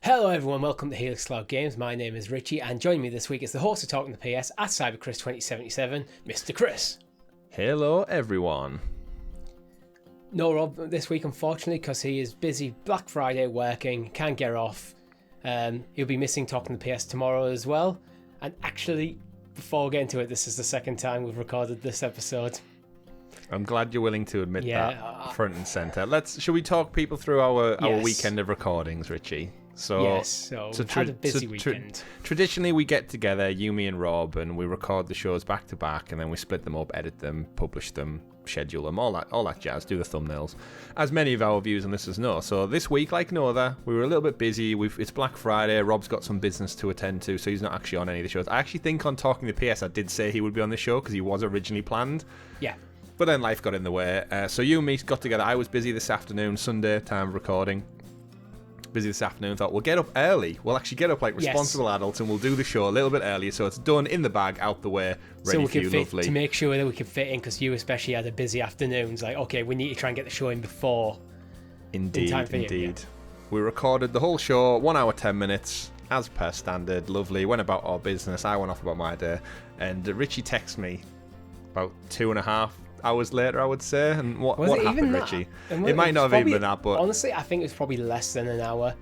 Hello everyone, welcome to Helix Cloud Games. My name is Richie, and joining me this week is the host of Talking the PS at CyberChris2077, Mr. Chris. Hello everyone. No Rob this week, unfortunately, because he is busy Black Friday working, can't get off. He'll be missing Talking the PS tomorrow as well. And actually, before we get into it, this is the second time we've recorded this episode. I'm glad you're willing to admit that front and centre. Should we talk people through our weekend of recordings, Richie? So we've had a busy weekend. Traditionally, we get together, you, me, and Rob, and we record the shows back to back, and then we split them up, edit them, publish them, schedule them, all that jazz. Do the thumbnails, as many of our viewers and listeners know. So this week, like no other, we were a little bit busy. It's Black Friday. Rob's got some business to attend to, so he's not actually on any of the shows. I actually think on Talking the PS, I did say he would be on the show because he was originally planned. Yeah. But then life got in the way. So you and me got together. I was busy this afternoon, Sunday time of recording. Busy this afternoon. Thought we'll get up early. We'll actually get up like responsible adults, and we'll do the show a little bit earlier, so it's done, in the bag, out the way, ready for you, lovely. To make sure that we can fit in, because you especially had a busy afternoon. It's like, okay, we need to try and get the show in before. Indeed. Yeah. We recorded the whole show, 1 hour 10 minutes, as per standard. Lovely. Went about our business. I went off about my day, and Richie texted me about 2.5 hours later, I would say. And what happened, Richie? It might not have even been that, but honestly, I think it was probably less than an hour.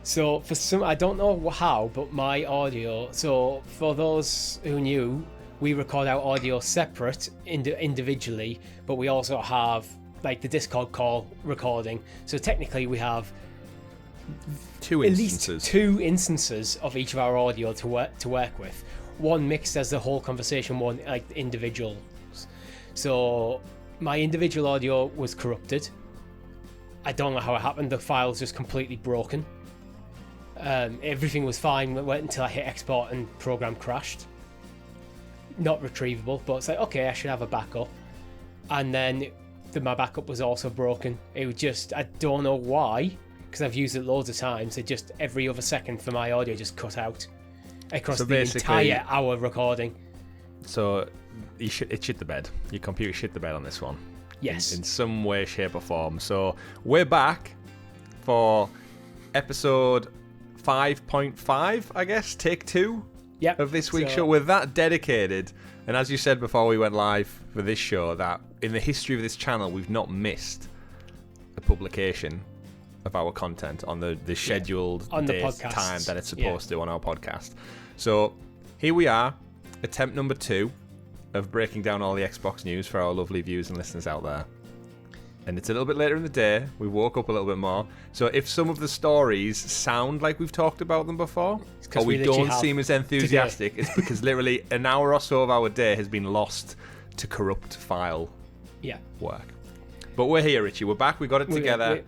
So for some, I don't know how, but my audio. So for those who knew, we record our audio separate, individually, but we also have like the Discord call recording. So technically, we have at least two instances of each of our audio to work with. One mixed as the whole conversation, one like individual. So my individual audio was corrupted. I don't know how it happened. The file's just completely broken. Everything was fine. It went until I hit export and program crashed. Not retrievable, but it's like, okay, I should have a backup. And then my backup was also broken. It was just, I don't know why, because I've used it loads of times. It just, every other second for my audio just cut out across the entire hour recording. So it shit the bed. Your computer shit the bed on this one. Yes. In some way, shape, or form. So we're back for episode 5.5, I guess, take 2 of this week's show. We're that dedicated. And as you said before we went live for this show, that in the history of this channel, we've not missed a publication of our content on the scheduled date, time that it's supposed to on our podcast. So here we are, attempt number 2 of breaking down all the Xbox news for our lovely viewers and listeners out there. And it's a little bit later in the day. We woke up a little bit more. So if some of the stories sound like we've talked about them before, or we don't seem as enthusiastic, it's because literally an hour or so of our day has been lost to corrupt file work. But we're here, Richie. We're back. We got it together.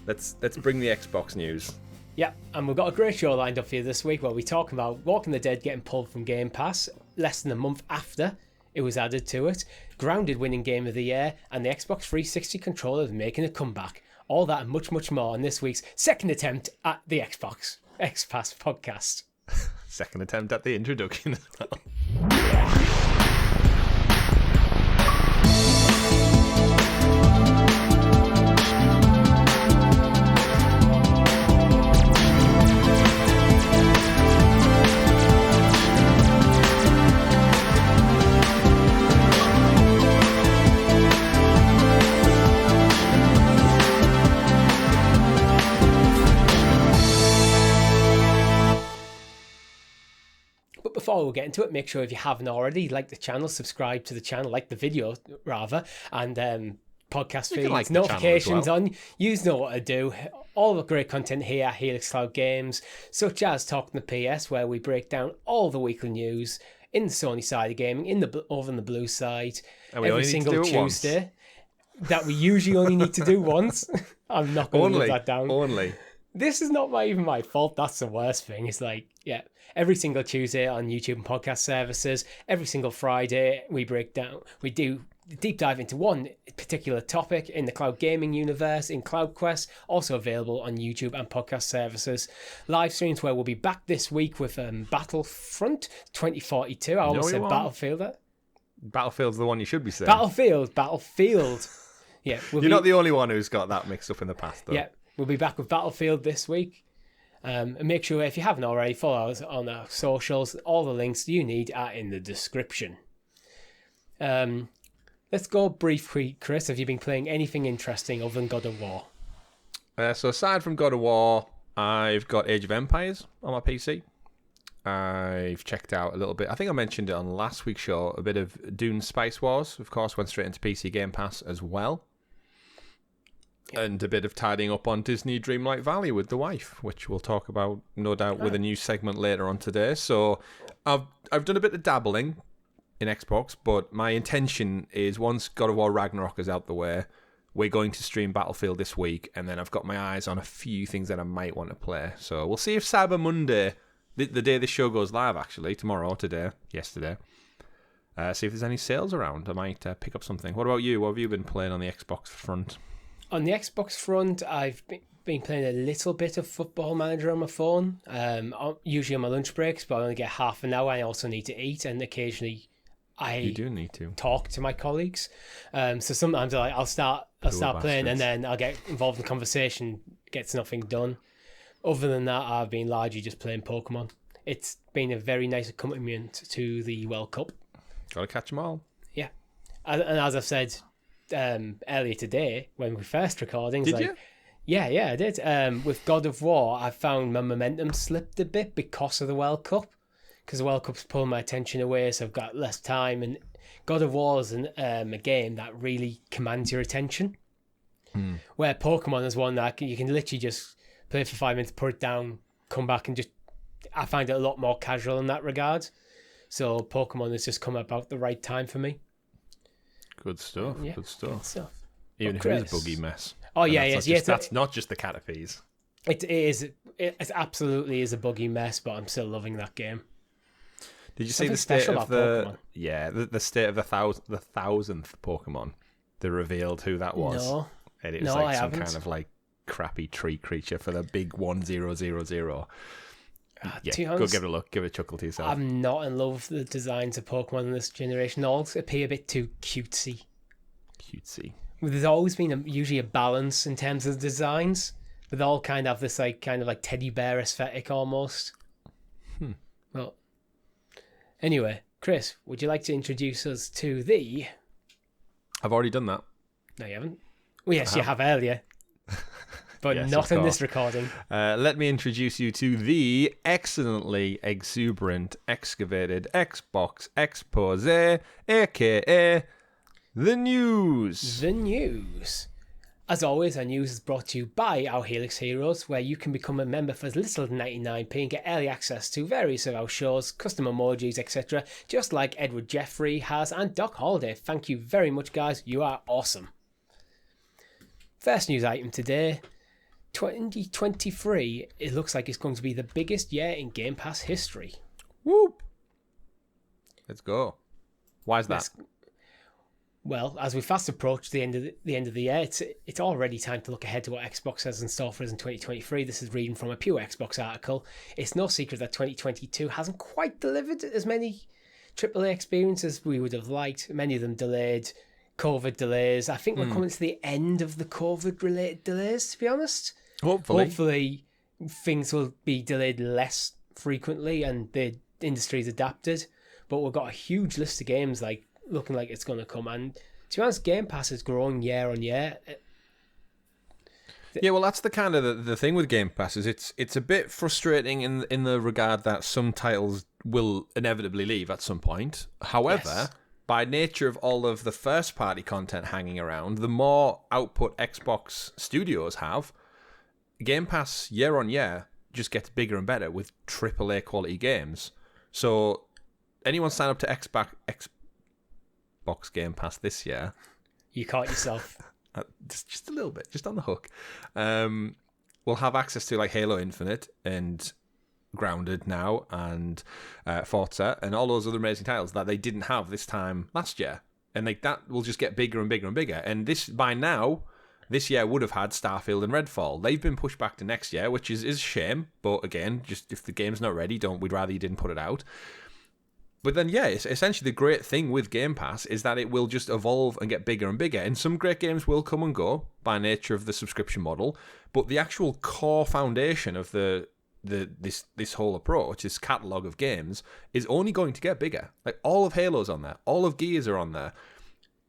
Let's bring the Xbox news. Yeah, and we've got a great show lined up for you this week where we talk about Walking the Dead getting pulled from Game Pass less than a month after it was added to it, Grounded winning Game of the Year, and the Xbox 360 controller making a comeback. All that and much, much more in this week's second attempt at the XPass podcast. Second attempt at the introduction as well. Before we get into it, make sure if you haven't already, like the channel, subscribe to the channel, like the video rather, and podcast feeds, like notifications well. On. You know what to do. All the great content here at Helix Cloud Games, such as Talking the PS, where we break down all the weekly news in the Sony side of gaming, over on the blue side, every single Tuesday. That we usually only need to do once. I'm not going to live that down. Only. This is not even my fault. That's the worst thing. It's like, every single Tuesday on YouTube and podcast services. Every single Friday, we do deep dive into one particular topic in the cloud gaming universe in CloudQuest, also available on YouTube and podcast services. Live streams where we'll be back this week with Battlefront 2042. I almost said Battlefield there. Battlefield's the one you should be saying. Battlefield. Yeah, You're not the only one who's got that mixed up in the past, though. Yeah, we'll be back with Battlefield this week. And make sure, if you haven't already, follow us on our socials. All the links you need are in the description. Let's go briefly, Chris. Have you been playing anything interesting other than God of War? So aside from God of War, I've got Age of Empires on my PC. I've checked out a little bit. I think I mentioned it on last week's show. A bit of Dune Spice Wars, of course, went straight into PC Game Pass as well. Yep. And a bit of tidying up on Disney Dreamlight Valley with the wife, which we'll talk about, no doubt, with a new segment later on today. So I've done a bit of dabbling in Xbox, but my intention is once God of War Ragnarok is out the way, we're going to stream Battlefield this week, and then I've got my eyes on a few things that I might want to play. So we'll see if Cyber Monday, the day this show goes live, actually, tomorrow, today, yesterday, see if there's any sales around. I might pick up something. What about you? What have you been playing on the Xbox front? On the Xbox front, I've been playing a little bit of Football Manager on my phone, usually on my lunch breaks, but I only get half an hour. I also need to eat, and occasionally you do need to talk to my colleagues. So sometimes I'll start playing, and then I'll get involved in conversation, gets nothing done. Other than that, I've been largely just playing Pokemon. It's been a very nice accompaniment to the World Cup. Gotta catch them all. Yeah, and as I've said earlier today when we first recording, did you? Yeah, I did. With God of War, I found my momentum slipped a bit because of the World Cup, because the World Cup's pulling my attention away, so I've got less time. And God of War is a game that really commands your attention, where Pokemon is one that you can literally just play for 5 minutes, put it down, come back, and just. I find it a lot more casual in that regard. So Pokemon has just come about the right time for me. Good stuff. Yeah, good stuff. Even if Chris, it is a buggy mess. Oh yeah, yes. That's not just the Caterpies. It is. It absolutely is a buggy mess, but I'm still loving that game. Did you see the state of the? Pokemon? Yeah, the state of the thousandth Pokemon. They revealed who that was. No, and it was like some kind of like crappy tree creature for the big 1000. Yeah, go give it a look. Give it a chuckle to yourself. I'm not in love with the designs of Pokemon in this generation. They all appear a bit too cutesy. There's always been usually a balance in terms of the designs, but they all kind of have this kind of teddy bear aesthetic almost. Well, anyway, Chris, would you like to introduce us to the... I've already done that. No, you haven't. Well, yes, you have earlier. But yes, not in this recording. Let me introduce you to the excellently exuberant, excavated Xbox expose, aka the news. The news. As always, our news is brought to you by our Helix Heroes, where you can become a member for as little as 99p and get early access to various of our shows, custom emojis, etc., just like Edward Jeffrey has and Doc Holliday. Thank you very much, guys. You are awesome. First news item today. 2023, it looks like it's going to be the biggest year in Game Pass history. Whoop! Let's go. Why is that? Well, as we fast approach the end of the year, it's already time to look ahead to what Xbox has in store for us in 2023. This is reading from a pure Xbox article. It's no secret that 2022 hasn't quite delivered as many AAA experiences we would have liked. Many of them delayed. COVID delays. I think we're coming to the end of the COVID-related delays, to be honest. Hopefully things will be delayed less frequently and the industry's adapted. But we've got a huge list of games looking like it's going to come. And to be honest, Game Pass is growing year on year. Yeah, well, that's the kind of the thing with Game Pass is it's a bit frustrating in the regard that some titles will inevitably leave at some point. However, by nature of all of the first-party content hanging around, the more output Xbox studios have, Game Pass year on year just gets bigger and better with AAA quality games. So anyone sign up to Xbox Game Pass this year... You caught yourself. just a little bit, just on the hook. We'll have access to Halo Infinite and Grounded now and Forza and all those other amazing titles that they didn't have this time last year, and that will just get bigger and bigger and bigger. And this year would have had Starfield and Redfall. They've been pushed back to next year, which is a shame, but again, just if the game's not ready, we'd rather you didn't put it out. But then it's essentially the great thing with Game Pass is that it will just evolve and get bigger and bigger, and some great games will come and go by nature of the subscription model, but the actual core foundation of the this whole approach, this catalog of games, is only going to get bigger. Like all of Halo's on there, all of Gears are on there.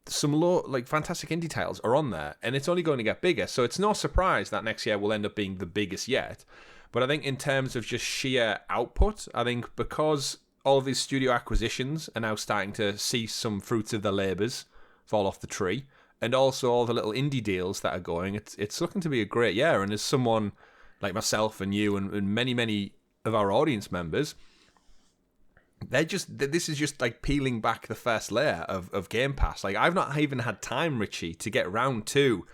Some fantastic indie titles are on there, and it's only going to get bigger. So it's no surprise that next year will end up being the biggest yet. But I think in terms of just sheer output, I think because all of these studio acquisitions are now starting to see some fruits of their labours fall off the tree, and also all the little indie deals that are going, it's looking to be a great year. And as someone like myself and you and many of our audience members, this is just like peeling back the first layer of Game Pass. Like, I've not even had time, Richie, to get round to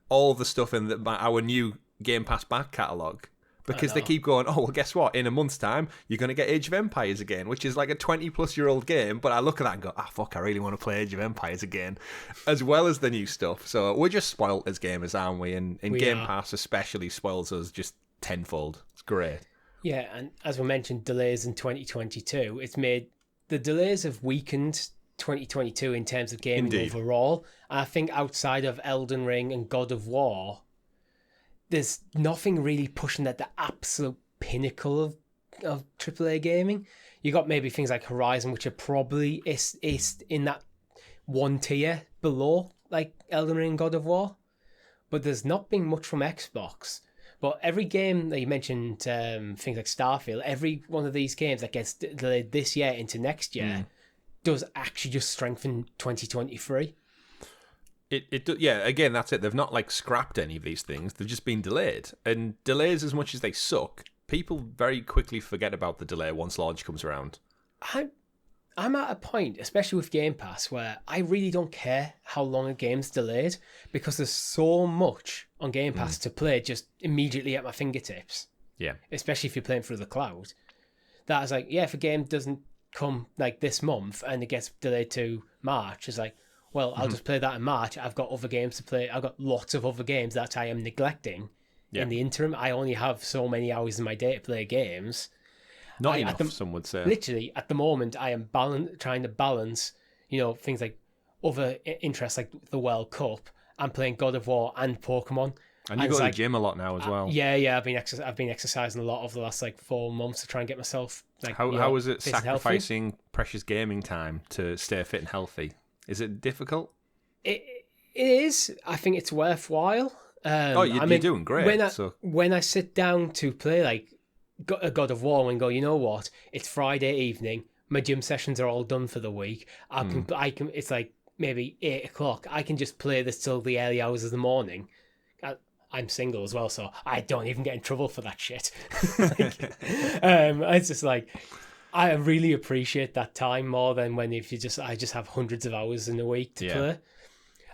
all the stuff in our new Game Pass back catalogue. Because they keep going, oh, well, guess what? In a month's time, you're going to get Age of Empires again, which is like a 20-plus-year-old game. But I look at that and go, fuck, I really want to play Age of Empires again, as well as the new stuff. So we're just spoilt as gamers, aren't we? And Game Pass especially spoils us just tenfold. It's great. Yeah, and as we mentioned, delays in 2022. It's made... The delays have weakened 2022 in terms of gaming overall. And I think outside of Elden Ring and God of War, there's nothing really pushing at the absolute pinnacle of AAA gaming. You got maybe things like Horizon, which are probably is in that one tier below, like Elden Ring and God of War. But there's not been much from Xbox. But every game that you mentioned, things like Starfield, every one of these games that gets delayed this year into next year does actually just strengthen 2023. Yeah, again, that's it. They've not scrapped any of these things. They've just been delayed. And delays, as much as they suck, people very quickly forget about the delay once launch comes around. I'm at a point, especially with Game Pass, where I really don't care how long a game's delayed, because there's so much on Game Pass to play just immediately at my fingertips. Yeah. Especially if you're playing through the cloud. That is if a game doesn't come this month and it gets delayed to March, it's well, I'll just play that in March. I've got other games to play. I've got lots of other games that I am neglecting in the interim. I only have so many hours in my day to play games. Not enough, some would say. Literally, at the moment, I am trying to balance, things like other interests like the World Cup. I'm playing God of War and Pokemon. And you go to the gym a lot now as well. Yeah. I've been exercising a lot over the last 4 months to try and get myself How is it sacrificing precious gaming time to stay fit and healthy? Is it difficult? It is. I think it's worthwhile. You're doing great. When I sit down to play a God of War and go, you know what? It's Friday evening. My gym sessions are all done for the week. I can. It's maybe 8 o'clock. I can just play this till the early hours of the morning. I'm single as well, so I don't even get in trouble for that shit. It's just I really appreciate that time more than when I just have hundreds of hours in a week to play.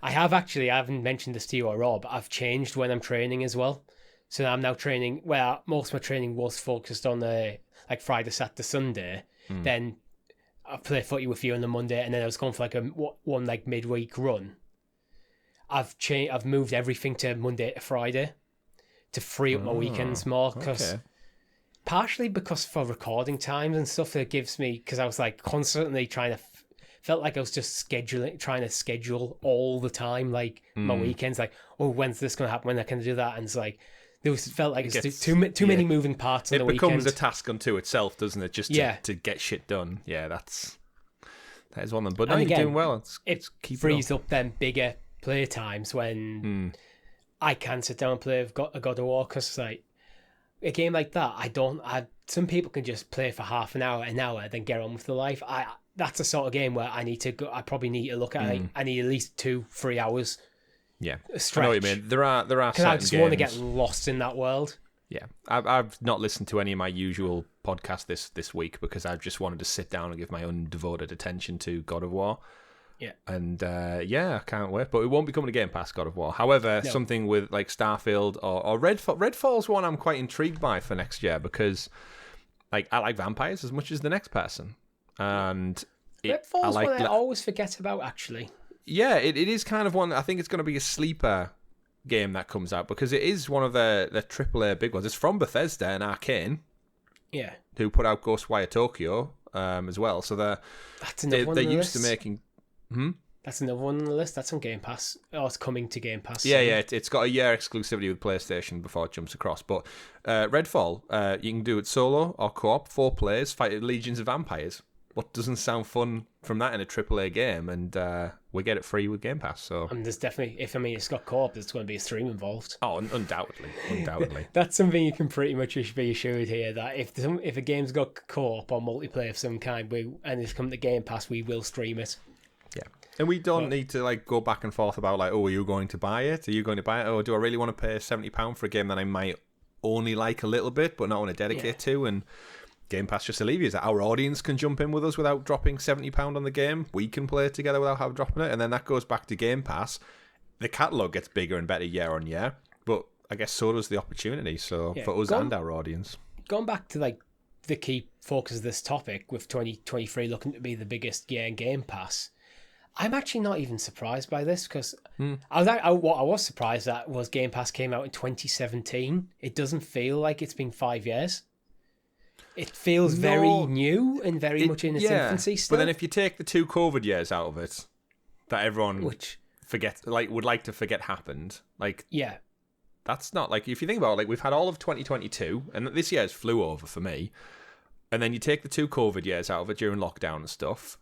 I haven't mentioned this to you or Rob, I've changed when I'm training as well. So I'm now training where most of my training was focused on Friday, Saturday, Sunday. Then I play footy with you on the Monday, and then I was going for one midweek run. I've moved everything to Monday to Friday to free up my weekends more, partially because for recording times and stuff that gives me, because I was constantly felt like I was just trying to schedule all the time, my weekends, when's this going to happen, when I can do that, and it's felt like it's too many moving parts on the weekend. It becomes a task unto itself, doesn't it? Just to get shit done. Yeah, that is one of them. But no, you're doing well. It frees up them bigger play times when I can sit down and play a God of War, because a game like that, some people can just play for half an hour, then get on with their life. That's the sort of game where I probably need to look at I need at least 2-3 hours. Yeah, stretch. I know what you mean. There are because I just want to get lost in that world. Yeah, I've not listened to any of my usual podcasts this week because I've just wanted to sit down and give my undevoted attention to God of War. Yeah, and I can't wait. But it won't be coming to Game Pass, God of War. However, something with Starfield or Redfall. Redfall's one I'm quite intrigued by for next year because I like vampires as much as the next person, and Redfall's one I always forget about actually. Yeah, it is kind of one. I think it's going to be a sleeper game that comes out because it is one of the AAA big ones. It's from Bethesda and Arcane. Yeah. Who put out Ghostwire Tokyo as well. So they're used to making. That's another one on the list. That's on Game Pass. Oh, it's coming to Game Pass. Yeah, yeah. It's got a year exclusivity with PlayStation before it jumps across. But Redfall, you can do it solo or co-op, 4 players, fight legions of vampires. What doesn't sound fun from that in a AAA game? And we get it free with Game Pass. So there's definitely, it's got co-op, there's going to be a stream involved. Oh, undoubtedly. That's something you can pretty much be assured here, that if a game's got co-op or multiplayer of some kind, and it's come to Game Pass, we will stream it. Yeah. And we don't need to like go back and forth about like, oh, are you going to buy it? Are you going to buy it? Or do I really want to pay £70 for a game that I might only like a little bit but not want to dedicate to? And Game Pass just alleviates that. Our audience can jump in with us without dropping £70 on the game. We can play it together without dropping it. And then that goes back to Game Pass. The catalogue gets bigger and better year on year. But I guess so does the opportunity. So for us and our audience. Going back to like the key focus of this topic, with 2023 looking to be the biggest year in Game Pass, I'm actually not even surprised by this, because what I was surprised at was Game Pass came out in 2017. It doesn't feel like it's been 5 years. It feels very new and very much in its infancy still. But then if you take the 2 COVID years out of it, that everyone would like to forget happened, that's not, like, if you think about it, like, we've had all of 2022, and this year's flew over for me, and then you take the 2 COVID years out of it during lockdown and stuff.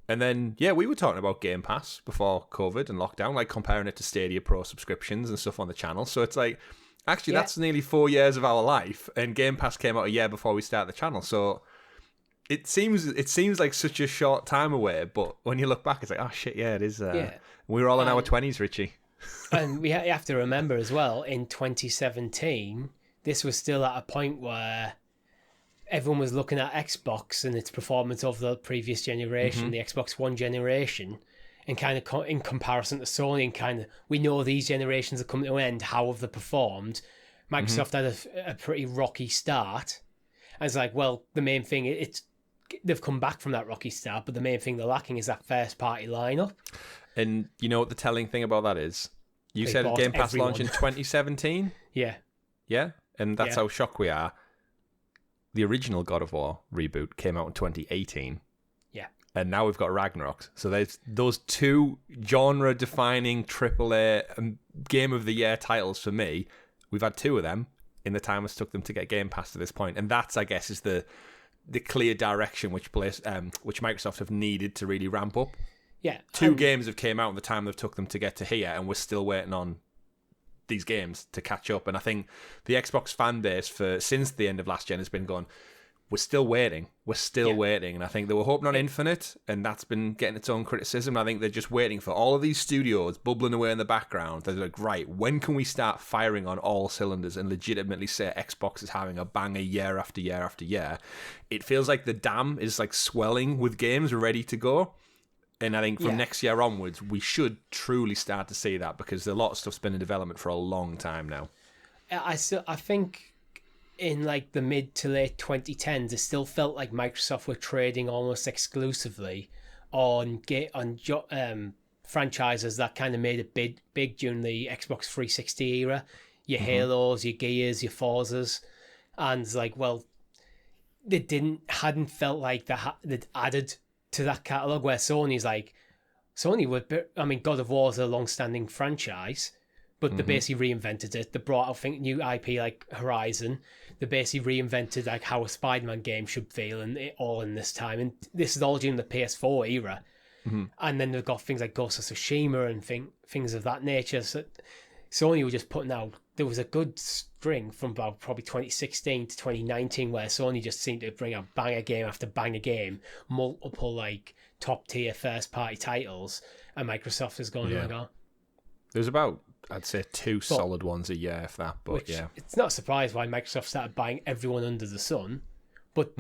And then, we were talking about Game Pass before COVID and lockdown, like comparing it to Stadia Pro subscriptions and stuff on the channel. So it's like, actually, that's nearly 4 years of our life, and Game Pass came out a year before we started the channel. So it seems like such a short time away, but when you look back, it's like, oh shit, it is. We were all in our 20s, Richie. And we have to remember as well, in 2017, this was still at a point where everyone was looking at Xbox and its performance over the previous generation, the Xbox One generation, and kind of in comparison to Sony, and kind of, we know these generations are coming to an end, how have they performed? Microsoft had a pretty rocky start, and it's like, well, the main thing, they've come back from that rocky start, but the main thing they're lacking is that first party lineup. And you know what the telling thing about that is? You said Game Pass launched in 2017? Yeah. Yeah? And that's how shocked we are. The original God of War reboot came out in 2018. Yeah. And now we've got Ragnarok. So there's those 2 genre-defining AAA Game of the Year titles for me. We've had 2 of them in the time it took them to get Game Pass to this point. And that's, I guess, is the clear direction which Microsoft have needed to really ramp up. Yeah. 2 games have came out in the time they've took them to get to here, and we're still waiting on these games to catch up. And I think the Xbox fan base since the end of last gen has been going, we're still waiting. And I think they were hoping on Infinite, and that's been getting its own criticism. I think they're just waiting for all of these studios bubbling away in the background. They're like, right, when can we start firing on all cylinders and legitimately say Xbox is having a banger year after year after year? It feels like the dam is like swelling with games ready to go. And I think from next year onwards, we should truly start to see that, because a lot of stuff's been in development for a long time now. I think in like the mid to late 2010s, it still felt like Microsoft were trading almost exclusively on franchises that kind of made it big during the Xbox 360 era. Your Halos, your Gears, your Forzas, and it's like, well, they hadn't felt like they'd added to that catalogue, where Sony's like, God of War is a long-standing franchise, but they basically reinvented it. They brought out new IP like Horizon. They basically reinvented like how a Spider-Man game should feel, and all in this time. And this is all during the PS4 era. And then they've got things like Ghost of Tsushima and things of that nature. So Sony were just putting out, there was a good string from about probably 2016 to 2019 where Sony just seemed to bring out banger game after banger game, multiple like top tier first party titles, and Microsoft has gone like, oh. There's about, I'd say, 2 solid ones a year, if that. But it's not a surprise why Microsoft started buying everyone under the sun. But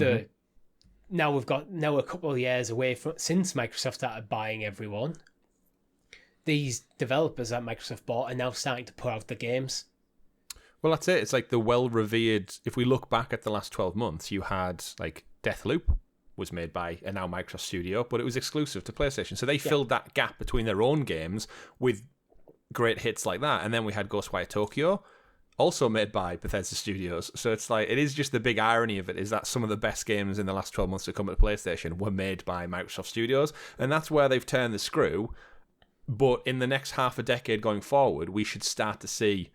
now we're a couple of years away since Microsoft started buying everyone. These developers that Microsoft bought are now starting to put out the games. Well, that's it. It's like the well-revered... If we look back at the last 12 months, you had, like, Deathloop was made by a now Microsoft studio, but it was exclusive to PlayStation. So they filled that gap between their own games with great hits like that. And then we had Ghostwire Tokyo, also made by Bethesda Studios. So it's like, it is just the big irony of it, is that some of the best games in the last 12 months to come to PlayStation were made by Microsoft Studios. And that's where they've turned the screw. But in the next half a decade going forward, we should start to see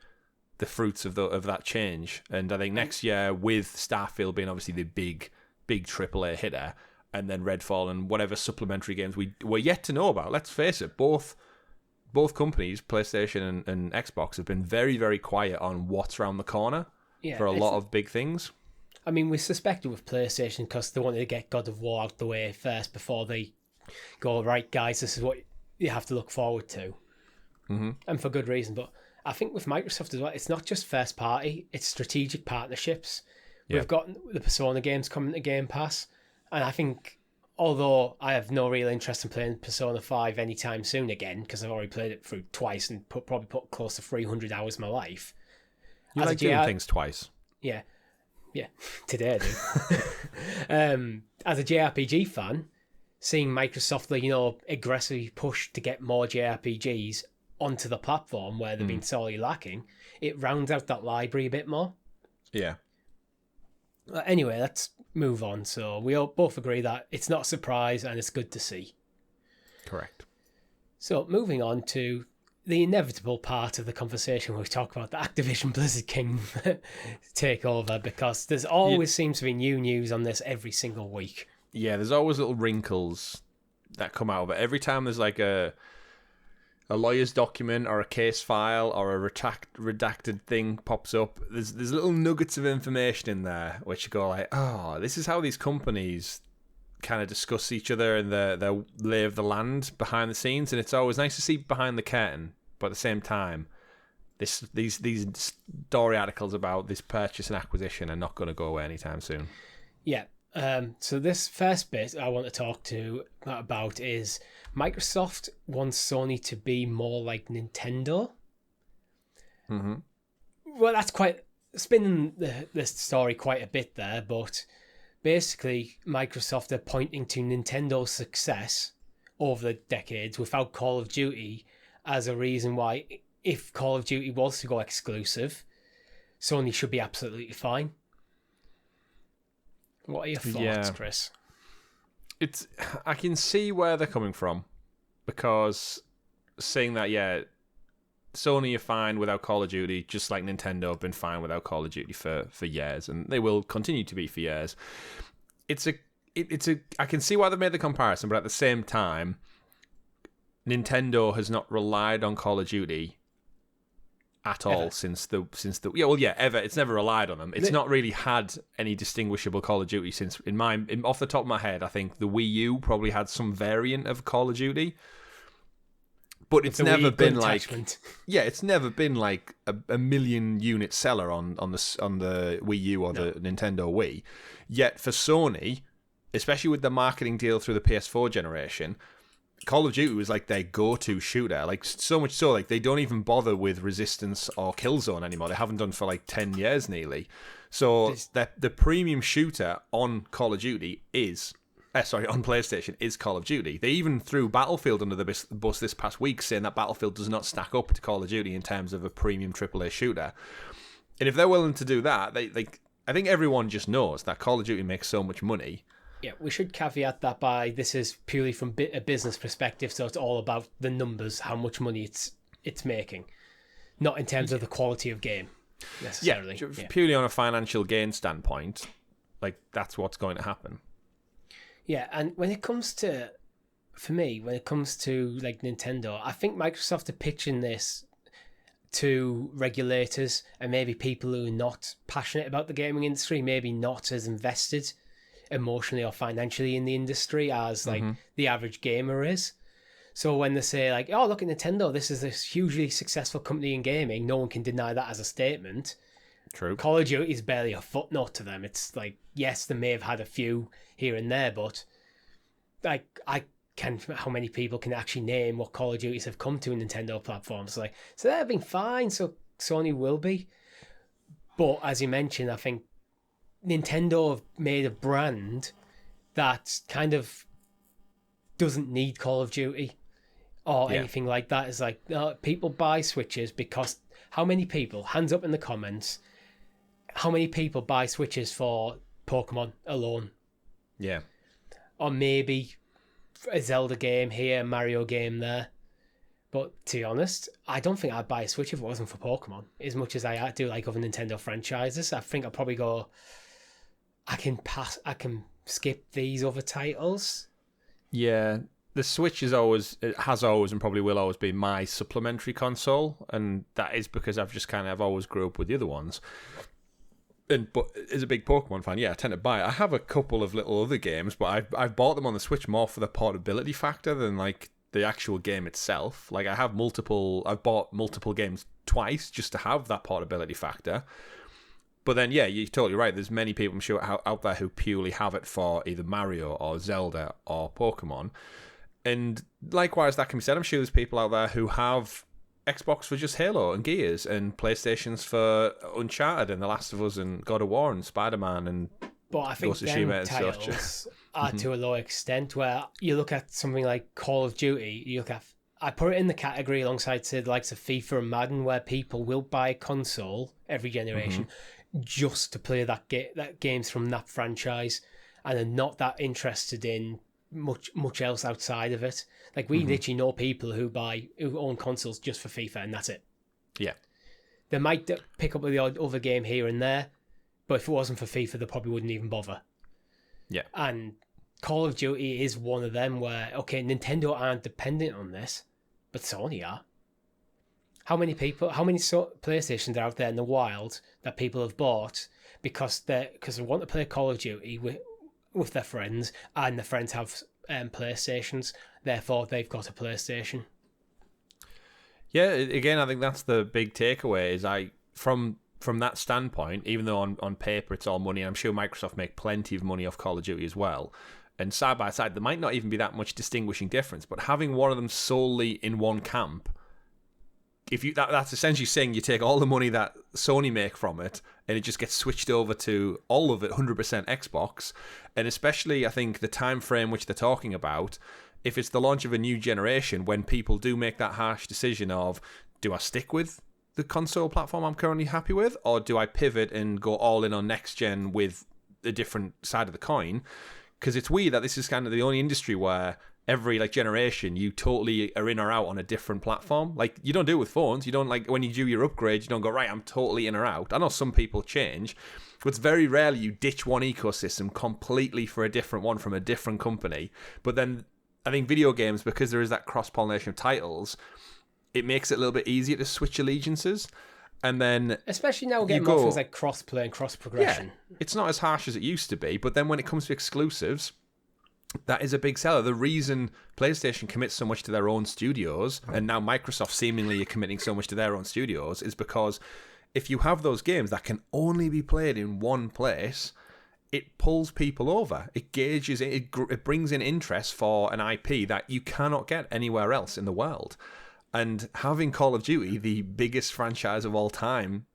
the fruits of that change. And I think next year, with Starfield being obviously the big AAA hitter, and then Redfall and whatever supplementary games we're yet to know about. Let's face it, both companies, PlayStation and Xbox, have been very, very quiet on what's around the corner for a lot of big things. I mean, we suspected with PlayStation because they wanted to get God of War out the way first before they go, right, guys, this is what you have to look forward to. Mm-hmm. And for good reason. But I think with Microsoft as well, it's not just first party, it's strategic partnerships. Yeah. We've got the Persona games coming to Game Pass. And I think, although I have no real interest in playing Persona 5 anytime soon again, because I've already played it through twice and probably put close to 300 hours of my life. You like doing things twice. Yeah. Yeah, today I do. As a JRPG fan, seeing Microsoft, aggressively push to get more JRPGs onto the platform where they've been sorely lacking, it rounds out that library a bit more. Yeah. Anyway, let's move on. So we all both agree that it's not a surprise and it's good to see. Correct. So moving on to the inevitable part of the conversation where we talk about the Activision Blizzard King takeover, because there's always seems to be new news on this every single week. Yeah, there's always little wrinkles that come out of it. Every time there's like a lawyer's document or a case file or a redacted thing pops up, there's little nuggets of information in there which go like, oh, this is how these companies kind of discuss each other and their lay of the land behind the scenes. And it's always nice to see behind the curtain, but at the same time, these story articles about this purchase and acquisition are not going to go away anytime soon. Yeah. So this first bit I want to talk about is Microsoft wants Sony to be more like Nintendo. Mm-hmm. Well, that's quite spinning the story quite a bit there, but basically Microsoft are pointing to Nintendo's success over the decades without Call of Duty as a reason why, if Call of Duty was to go exclusive, Sony should be absolutely fine. What are your thoughts, Chris? I can see where they're coming from, because saying that, Sony are fine without Call of Duty, just like Nintendo have been fine without Call of Duty for years, and they will continue to be for years. I can see why they made the comparison, but at the same time, Nintendo has not relied on Call of Duty at all since the ever. It's never relied on them. It's not really had any distinguishable Call of Duty since, off the top of my head, I think the Wii U probably had some variant of Call of Duty, but it's never been like it's never been like a million unit seller on the Wii U or the Nintendo Wii. Yet for Sony, especially with the marketing deal through the PS4 generation, Call of Duty was like their go-to shooter, like so much so like they don't even bother with Resistance or Killzone anymore. They haven't done for like 10 years nearly. So the premium shooter on Call of Duty on PlayStation is Call of Duty. They even threw Battlefield under the bus this past week, saying that Battlefield does not stack up to Call of Duty in terms of a premium AAA shooter. And if they're willing to do that, I think everyone just knows that Call of Duty makes so much money. Yeah, we should caveat that by this is purely from a business perspective, so it's all about the numbers, how much money it's making, not in terms of the quality of game necessarily. Yeah, purely on a financial gain standpoint, like that's what's going to happen. Yeah, and when it comes to like Nintendo, I think Microsoft are pitching this to regulators and maybe people who are not passionate about the gaming industry, maybe not as invested emotionally or financially in the industry as like the average gamer is. So when they say like, oh, look at Nintendo, this is this hugely successful company in gaming, no one can deny that as a statement. True. Call of Duty is barely a footnote to them. It's like, yes, they may have had a few here and there, but like how many people can actually name what Call of Duties have come to Nintendo platforms? Like, so they've been fine, so Sony will be. But as you mentioned, I think Nintendo have made a brand that kind of doesn't need Call of Duty or anything like that. It's like people buy Switches because how many people, hands up in the comments, how many people buy Switches for Pokemon alone? Yeah. Or maybe a Zelda game here, Mario game there. But to be honest, I don't think I'd buy a Switch if it wasn't for Pokemon. As much as I do like other Nintendo franchises, I think I'd probably go, I can skip these other titles. Yeah, the Switch has always and probably will always be my supplementary console, and that is because I've always grew up with the other ones. But as a big Pokemon fan, I tend to buy it. I have a couple of little other games, but I've bought them on the Switch more for the portability factor than like the actual game itself. Like I've bought multiple games twice just to have that portability factor. But then, you're totally right. There's many people, I'm sure, out there who purely have it for either Mario or Zelda or Pokemon. And likewise, that can be said. I'm sure there's people out there who have Xbox for just Halo and Gears, and PlayStations for Uncharted and The Last of Us and God of War and Spider-Man and But I think them titles are to a low extent, where you look at something like Call of Duty, I put it in the category alongside, say, the likes of FIFA and Madden, where people will buy a console every generation just to play that games from that franchise, and are not that interested in much else outside of it. Like we literally know people who own consoles just for FIFA, and that's it. Yeah, they might pick up with the odd other game here and there, but if it wasn't for FIFA, they probably wouldn't even bother. Yeah, and Call of Duty is one of them where Nintendo aren't dependent on this, but Sony are. How many PlayStations are out there in the wild that people have bought because they want to play Call of Duty with their friends, and their friends have PlayStations, therefore they've got a PlayStation. Yeah, again, I think that's the big takeaway. Is from that standpoint, even though on paper it's all money, I'm sure Microsoft make plenty of money off Call of Duty as well. And side by side, there might not even be that much distinguishing difference. But having one of them solely in one camp, that's essentially saying you take all the money that Sony make from it, and it just gets switched over to all of it 100% Xbox. And especially, I think the time frame which they're talking about, if it's the launch of a new generation, when people do make that harsh decision of, do I stick with the console platform I'm currently happy with, or do I pivot and go all in on next gen with a different side of the coin? Because it's weird that this is kind of the only industry where every generation you totally are in or out on a different platform. Like, you don't do it with phones. You don't, like, when you do your upgrade, you don't go, right, I'm totally in or out. I know some people change, but it's very rarely you ditch one ecosystem completely for a different one from a different company. But then I think video games, because there is that cross-pollination of titles, it makes it a little bit easier to switch allegiances. And then, especially now we're getting more things like cross-play and cross-progression. Yeah, it's not as harsh as it used to be. But then when it comes to exclusives, that is a big seller. The reason PlayStation commits so much to their own studios, and now Microsoft seemingly are committing so much to their own studios, is because if you have those games that can only be played in one place, it pulls people over. It gauges it. It brings in interest for an IP that you cannot get anywhere else in the world. And having Call of Duty, the biggest franchise of all time,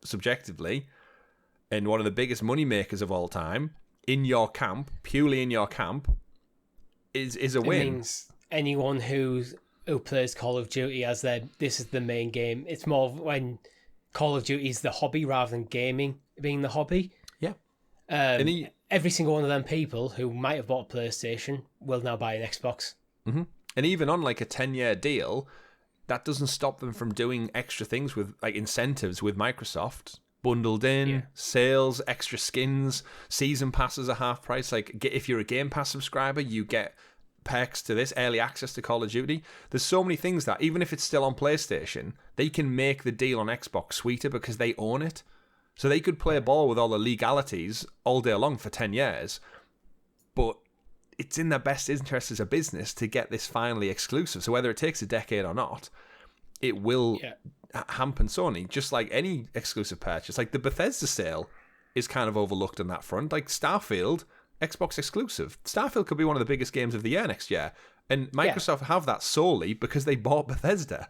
subjectively, and one of the biggest money makers of all time, in your camp, purely in your camp, is a win. It means anyone who plays Call of Duty as this is the main game. It's more when Call of Duty is the hobby rather than gaming being the hobby. Yeah. Every single one of them people who might have bought a PlayStation will now buy an Xbox. Mm-hmm. And even on like a 10-year deal, that doesn't stop them from doing extra things with like incentives with Microsoft. Bundled in, sales, extra skins, season passes are half price. Like, if you're a Game Pass subscriber, you get perks to this, early access to Call of Duty. There's so many things that, even if it's still on PlayStation, they can make the deal on Xbox sweeter because they own it. So they could play ball with all the legalities all day long for 10 years. But it's in their best interest as a business to get this finally exclusive. So whether it takes a decade or not, it will hamper Sony, just like any exclusive purchase. Like the Bethesda sale is kind of overlooked on that front. Like Starfield, Xbox exclusive. Starfield could be one of the biggest games of the year next year. And Microsoft have that solely because they bought Bethesda.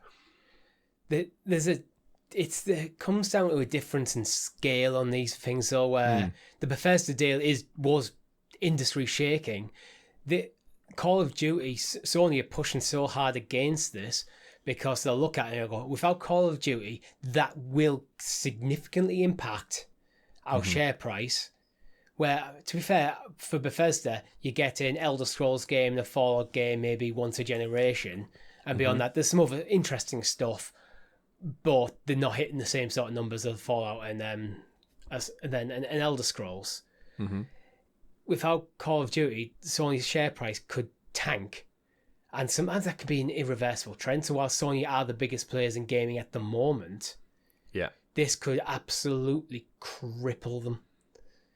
It comes down to a difference in scale on these things, though, where the Bethesda deal was industry shaking. The Call of Duty, Sony are pushing so hard against this because they'll look at it and go, without Call of Duty, that will significantly impact our share price. Where, to be fair, for Bethesda, you get an Elder Scrolls game, a Fallout game, maybe once a generation, And beyond that, there's some other interesting stuff, but they're not hitting the same sort of numbers of Fallout and Elder Scrolls. Without Call of Duty, Sony's share price could tank. And sometimes that could be an irreversible trend. So while Sony are the biggest players in gaming at the moment, this could absolutely cripple them.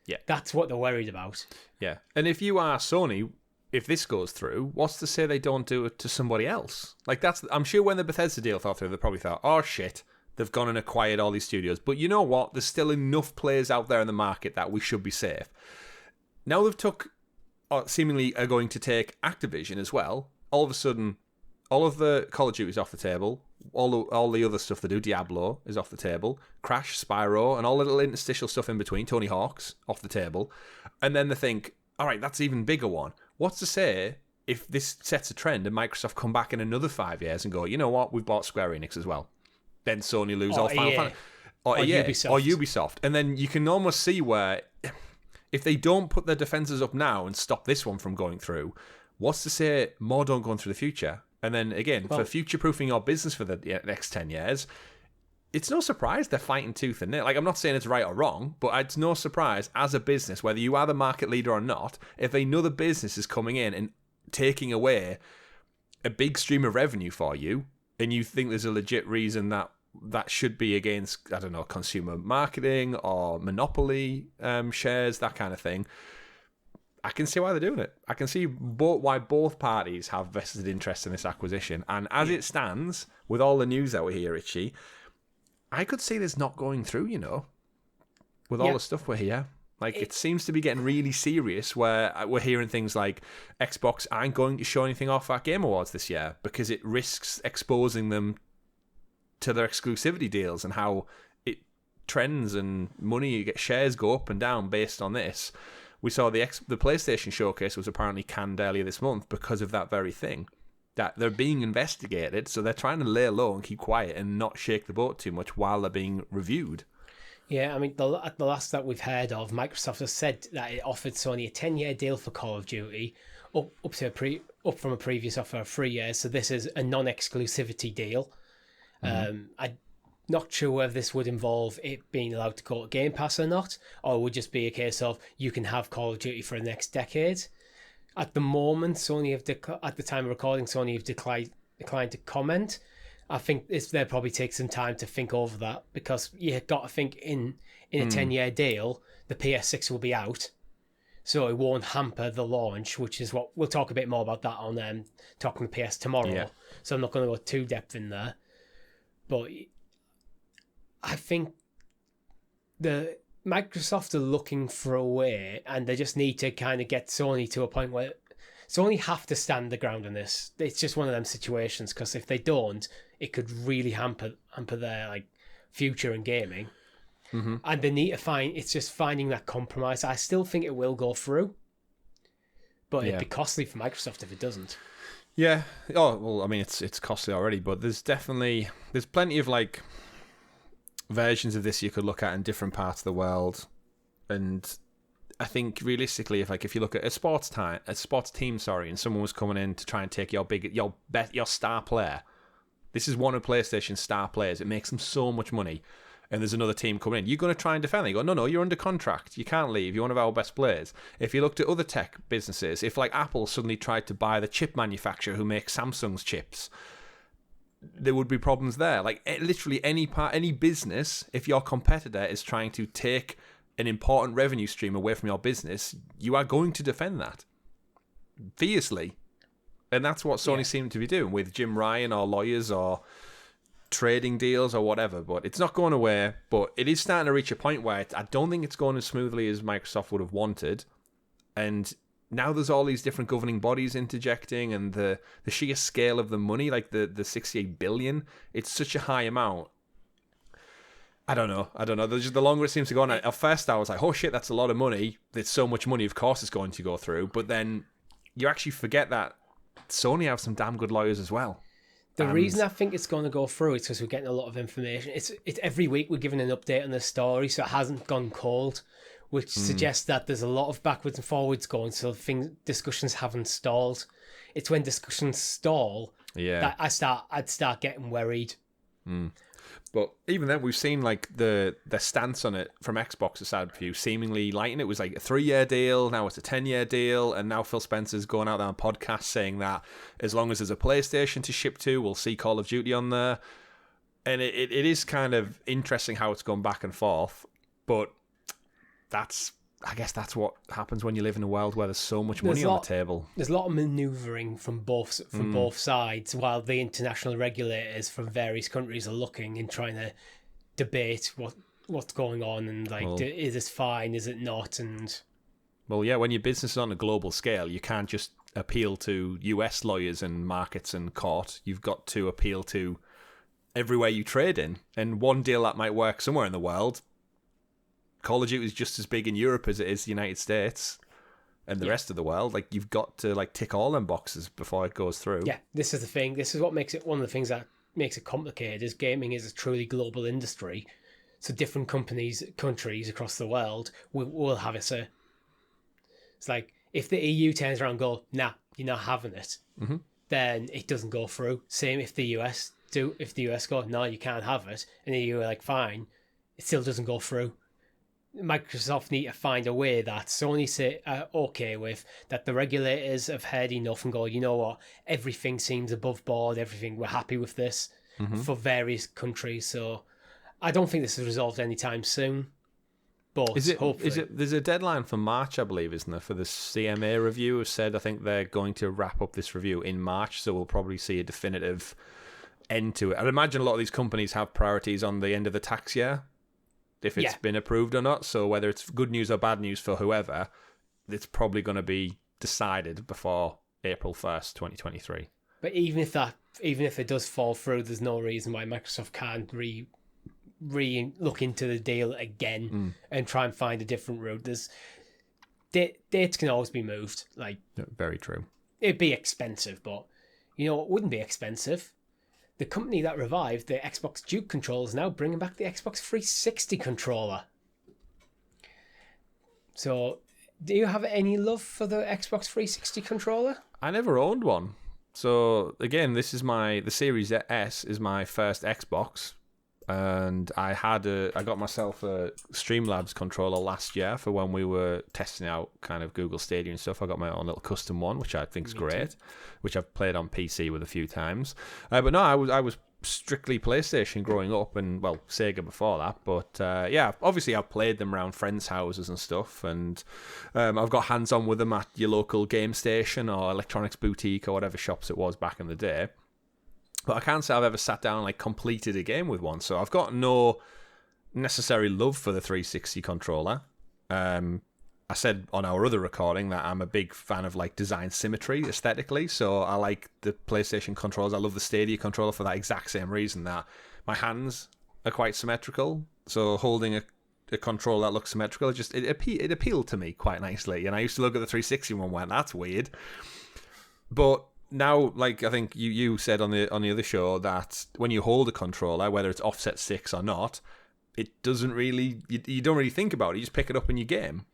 Yeah. That's what they're worried about. Yeah. And if you are Sony, if this goes through, what's to say they don't do it to somebody else? Like, I'm sure when the Bethesda deal fell through, they probably thought, oh shit, they've gone and acquired all these studios. But you know what? There's still enough players out there in the market that we should be safe. Now seemingly are going to take Activision as well. All of a sudden, all of the Call of Duty is off the table. All the other stuff they do, Diablo, is off the table. Crash, Spyro, and all the little interstitial stuff in between, Tony Hawk's off the table. And then they think, all right, that's an even bigger one. What's to say if this sets a trend and Microsoft come back in another 5 years and go, you know what, we've bought Square Enix as well. Then Sony lose all Final Fantasy. Or Ubisoft. And then you can almost see where, if they don't put their defenses up now and stop this one from going through, what's to say more don't go on through the future? And then again, for future-proofing your business for the next 10 years, it's no surprise they're fighting tooth and nail. Like, I'm not saying it's right or wrong, but it's no surprise as a business, whether you are the market leader or not, if another business is coming in and taking away a big stream of revenue for you, and you think there's a legit reason that should be against, I don't know, consumer marketing or monopoly shares, that kind of thing, I can see why they're doing it. I can see why both parties have vested interest in this acquisition. And as it stands, with all the news that we hear, Richie, I could see this not going through, with all the stuff we're here. Like, it seems to be getting really serious, where we're hearing things like Xbox aren't going to show anything off at Game Awards this year because it risks exposing them to their exclusivity deals and how it trends and shares go up and down based on this. We saw the PlayStation showcase was apparently canned earlier this month because of that very thing. That they're being investigated, so they're trying to lay low and keep quiet and not shake the boat too much while they're being reviewed. Yeah, I mean, the last that we've heard of, Microsoft has said that it offered Sony a 10-year deal for Call of Duty, up from a previous offer of 3 years. So this is a non-exclusivity deal. I'm not sure whether this would involve it being allowed to go to Game Pass or not, or it would just be a case of you can have Call of Duty for the next decade. At the moment, at the time of recording, Sony have declined to comment. I think they'll probably take some time to think over that, because you got to think in a 10-year deal, the PS6 will be out, so it won't hamper the launch, which is what we'll talk a bit more about that on Talking the PS tomorrow. Yeah. So I'm not going to go too depth in there, but I think the Microsoft are looking for a way, and they just need to kind of get Sony to a point where Sony have to stand the ground on this. It's just one of them situations, because if they don't, it could really hamper their future in gaming. And they need to finding that compromise. I still think it will go through, but it'd be costly for Microsoft if it doesn't. Yeah. Oh well, I mean it's costly already, but there's plenty of versions of this you could look at in different parts of the world, and I think realistically, if you look at a sports team, and someone was coming in to try and take your star player, this is one of PlayStation's star players. It makes them so much money, and there's another team coming in. You're going to try and defend them. You go, no, you're under contract. You can't leave. You're one of our best players. If you looked at other tech businesses, if Apple suddenly tried to buy the chip manufacturer who makes Samsung's chips, there would be problems there. Literally any business, if your competitor is trying to take an important revenue stream away from your business, you are going to defend that fiercely. And that's what Sony seemed to be doing with Jim Ryan or lawyers or trading deals or whatever. But it's not going away, but it is starting to reach a point where I don't think it's going as smoothly as Microsoft would have wanted. And now there's all these different governing bodies interjecting, and the sheer scale of the money, the 68 billion, it's such a high amount. I don't know. The longer it seems to go on, at first I was like, oh shit, that's a lot of money. There's so much money, of course it's going to go through. But then you actually forget that Sony have some damn good lawyers as well. The reason I think it's going to go through is because we're getting a lot of information. It's every week we're giving an update on the story, so it hasn't gone cold, which suggests that there's a lot of backwards and forwards going, so discussions haven't stalled. It's when discussions stall Yeah, I'd start getting worried. But even then, we've seen like the stance on it from Xbox's side of view seemingly lighten. It was like a 3-year deal, now it's a 10-year deal, and now Phil Spencer's going out there on podcasts saying that as long as there's a PlayStation to ship to, we'll see Call of Duty on there. And it is kind of interesting how it's gone back and forth, but I guess that's what happens when you live in a world where there's so much money on the table. There's a lot of manoeuvring from both sides, while the international regulators from various countries are looking and trying to debate what's going on and is this fine, is it not? And well, yeah, when your business is on a global scale, you can't just appeal to US lawyers and markets and court. You've got to appeal to everywhere you trade in, and one deal that might work somewhere in the world. Call of Duty is just as big in Europe as it is the United States and the rest of the world. Like, you've got to tick all them boxes before it goes through. Yeah, this is the thing. This is what makes it one of the things that makes it complicated. Is gaming is a truly global industry, so different countries across the world will have a say. It's like if the EU turns around and go, nah, you're not having it, then it doesn't go through. Same if the US do. If the US go, no, you can't have it, and the EU are like, fine, it still doesn't go through. Microsoft need to find a way that Sony say okay with, that the regulators have heard enough and go, you know what, everything seems above board, everything, we're happy with this for various countries. So I don't think this is resolved anytime soon. But hopefully. There's a deadline for March, I believe, isn't there, for the CMA review? Have said I think they're going to wrap up this review in March, so we'll probably see a definitive end to it. I'd imagine a lot of these companies have priorities on the end of the tax year, if it's been approved or not. So whether it's good news or bad news for whoever, it's probably going to be decided before April 1st, 2023. But even if it does fall through, there's no reason why Microsoft can't look into the deal again and try and find a different route. Dates can always be moved. Very true. It'd be expensive, but you know what wouldn't be expensive? The company that revived the Xbox Duke controller is now bringing back the Xbox 360 controller. So, do you have any love for the Xbox 360 controller? I never owned one. So, again, the Series S is my first Xbox. And I got myself a Streamlabs controller last year for when we were testing out kind of Google Stadia and stuff. I got my own little custom one, which I think is great, which I've played on PC with a few times. But no, I was strictly PlayStation growing up, and well, Sega before that. But obviously I've played them around friends' houses and stuff, and I've got hands-on with them at your local game station or electronics boutique or whatever shops it was back in the day. But I can't say I've ever sat down and completed a game with one. So I've got no necessary love for the 360 controller. I said on our other recording that I'm a big fan of design symmetry aesthetically. So I like the PlayStation controllers. I love the Stadia controller for that exact same reason, that my hands are quite symmetrical. So holding a controller that looks symmetrical, it appealed to me quite nicely. And I used to look at the 360 one and went, that's weird. But now, I think you said on the other show that when you hold a controller, whether it's offset 6 or not, it doesn't really, you don't really think about it. You just pick it up in your game,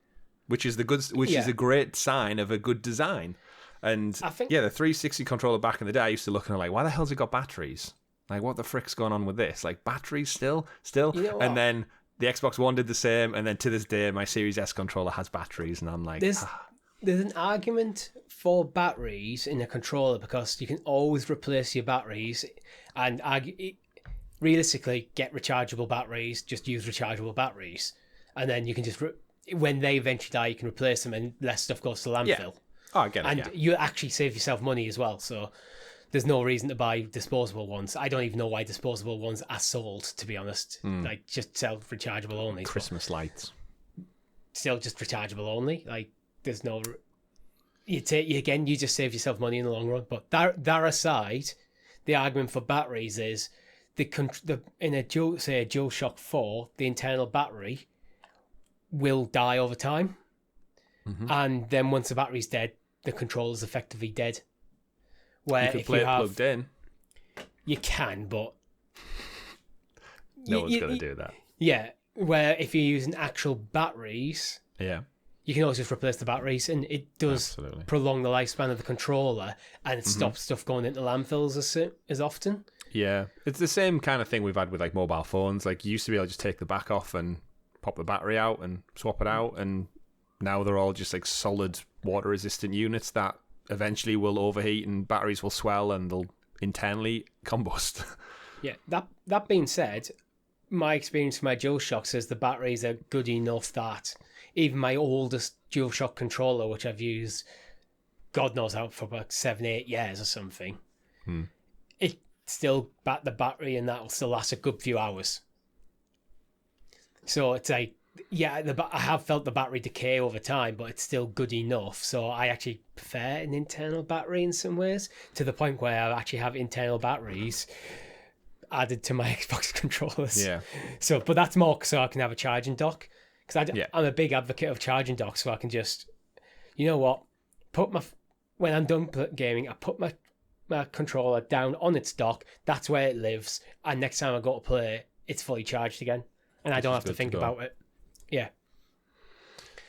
which is is a great sign of a good design. And I think, the 360 controller back in the day, I used to look and I'm like, why the hell's it got batteries? What the frick's going on with this? Batteries still? You know, and then the Xbox One did the same, and then to this day, my Series S controller has batteries, and I'm like, There's an argument for batteries in a controller because you can always replace your batteries and realistically get rechargeable batteries, just use rechargeable batteries. And then you can just, when they eventually die, you can replace them and less stuff goes to landfill. Yeah. Oh, I get it, and you actually save yourself money as well. So there's no reason to buy disposable ones. I don't even know why disposable ones are sold, to be honest. Just sell rechargeable only. Christmas lights. Still just rechargeable only. There's no... You just save yourself money in the long run. But that aside, the argument for batteries is in a DualShock 4, the internal battery will die over time. Mm-hmm. And then once the battery's dead, the controller's effectively dead. Where you can play it plugged in. You can, but... No one's going to do that. Yeah, where if you're using actual batteries... Yeah. you can always just replace the batteries, and it does prolong the lifespan of the controller, and it stops stuff going into landfills as often. Yeah, it's the same kind of thing we've had with like mobile phones. Like you used to be able to just take the back off and pop the battery out and swap it out, and now they're all just like solid water resistant units that eventually will overheat and batteries will swell and they'll internally combust. Yeah, that being said, my experience with my DualShock says the batteries are good enough that even my oldest DualShock controller, which I've used God knows how for about 7-8 years or something, it still the battery and that will still last a good few hours. So it's like, yeah, I have felt the battery decay over time, but it's still good enough. So I actually prefer an internal battery in some ways, to the point where I actually have internal batteries added to my Xbox controllers. Yeah. So, but that's more so I can have a charging dock, because I'm a big advocate of charging docks. So I can just, you know what, when I'm done gaming, I put my controller down on its dock. That's where it lives, and next time I go to play, it's fully charged again, and I don't have to think about it. Yeah.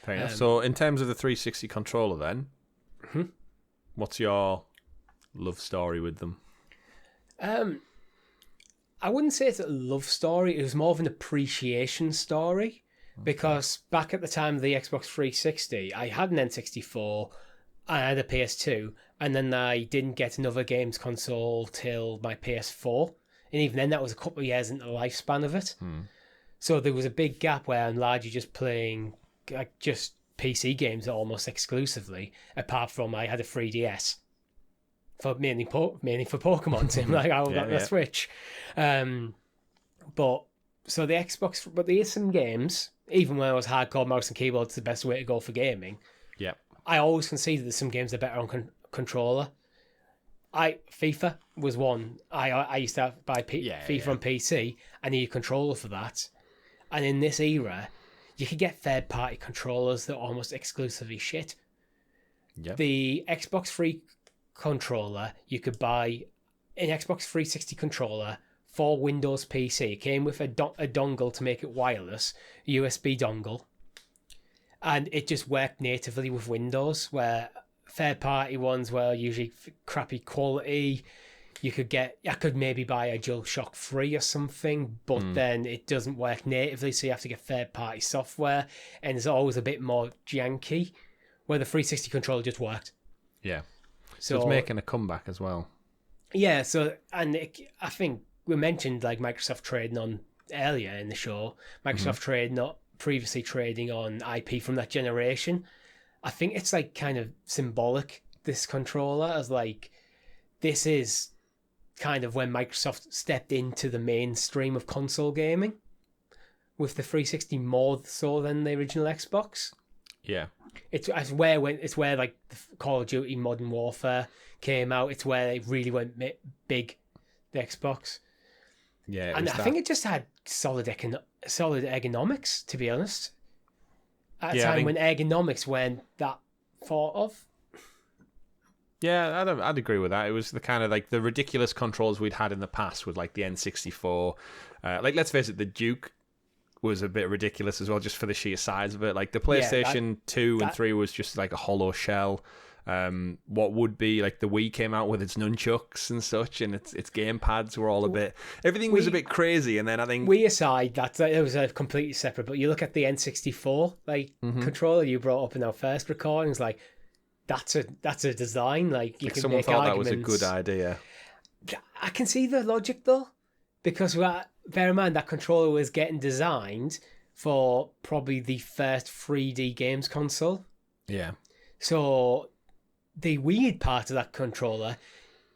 Fair enough. So in terms of the 360 controller then, what's your love story with them? I wouldn't say it's a love story. It was more of an appreciation story, because back at the time of the Xbox 360, I had an N64, I had a PS2, and then I didn't get another games console till my PS4. And even then, that was a couple of years into the lifespan of it. So there was a big gap where I'm largely just playing like just PC games almost exclusively, apart from I had a 3DS for mainly for Pokemon. So like I got the Switch. But so the Xbox, but there is some games, even when I was hardcore mouse and keyboard, it's the best way to go for gaming. Yeah. I always concede that some games are better on controller. FIFA was one. I used to buy FIFA on PC. I need a controller for that. And in this era, you could get third-party controllers that are almost exclusively shit. Yep. The Xbox 3 controller, you could buy an Xbox 360 controller for Windows PC. It came with a dongle to make it wireless, USB dongle. And it just worked natively with Windows, where third-party ones were usually crappy quality. I could maybe buy a DualShock 3 or something, but then it doesn't work natively, so you have to get third-party software, and it's always a bit more janky, where the 360 controller just worked. Yeah. So it's making a comeback as well. Yeah, I think we mentioned like Microsoft trading on earlier in the show, previously trading on IP from that generation. I think it's like kind of symbolic, this controller, as like, this is kind of when Microsoft stepped into the mainstream of console gaming with the 360 more so than the original Xbox. Yeah. It's where like the Call of Duty Modern Warfare came out. It's where it really went big, the Xbox. Yeah. And I think it just had solid ergonomics, to be honest. At a time when ergonomics weren't that thought of. Yeah, I'd agree with that. It was the kind of like the ridiculous controls we'd had in the past with like the N64. Like, let's face it, the Duke was a bit ridiculous as well, just for the sheer size of it. Like the PlayStation 2 and 3 was just like a hollow shell. What would be like the Wii came out with its nunchucks and such, and its game pads were all everything was a bit crazy. And then I think Wii aside, that it was a completely separate. But you look at the N64 controller you brought up in our first recordings, like that's a design. Like you can someone make thought arguments. That was a good idea. I can see the logic though, because bear in mind that controller was getting designed for probably the first 3D games console. Yeah. So the weird part of that controller,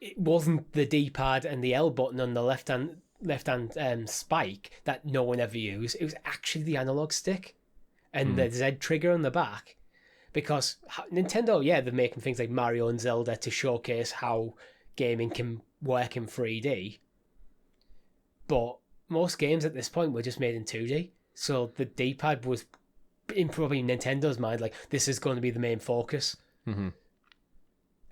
it wasn't the D-pad and the L button on the left hand spike that no one ever used. It was actually the analog stick and the Z trigger on the back. Because Nintendo, they're making things like Mario and Zelda to showcase how gaming can work in 3D. But most games at this point were just made in 2D. So the D-pad was, in probably Nintendo's mind, like, this is going to be the main focus. Mm-hmm.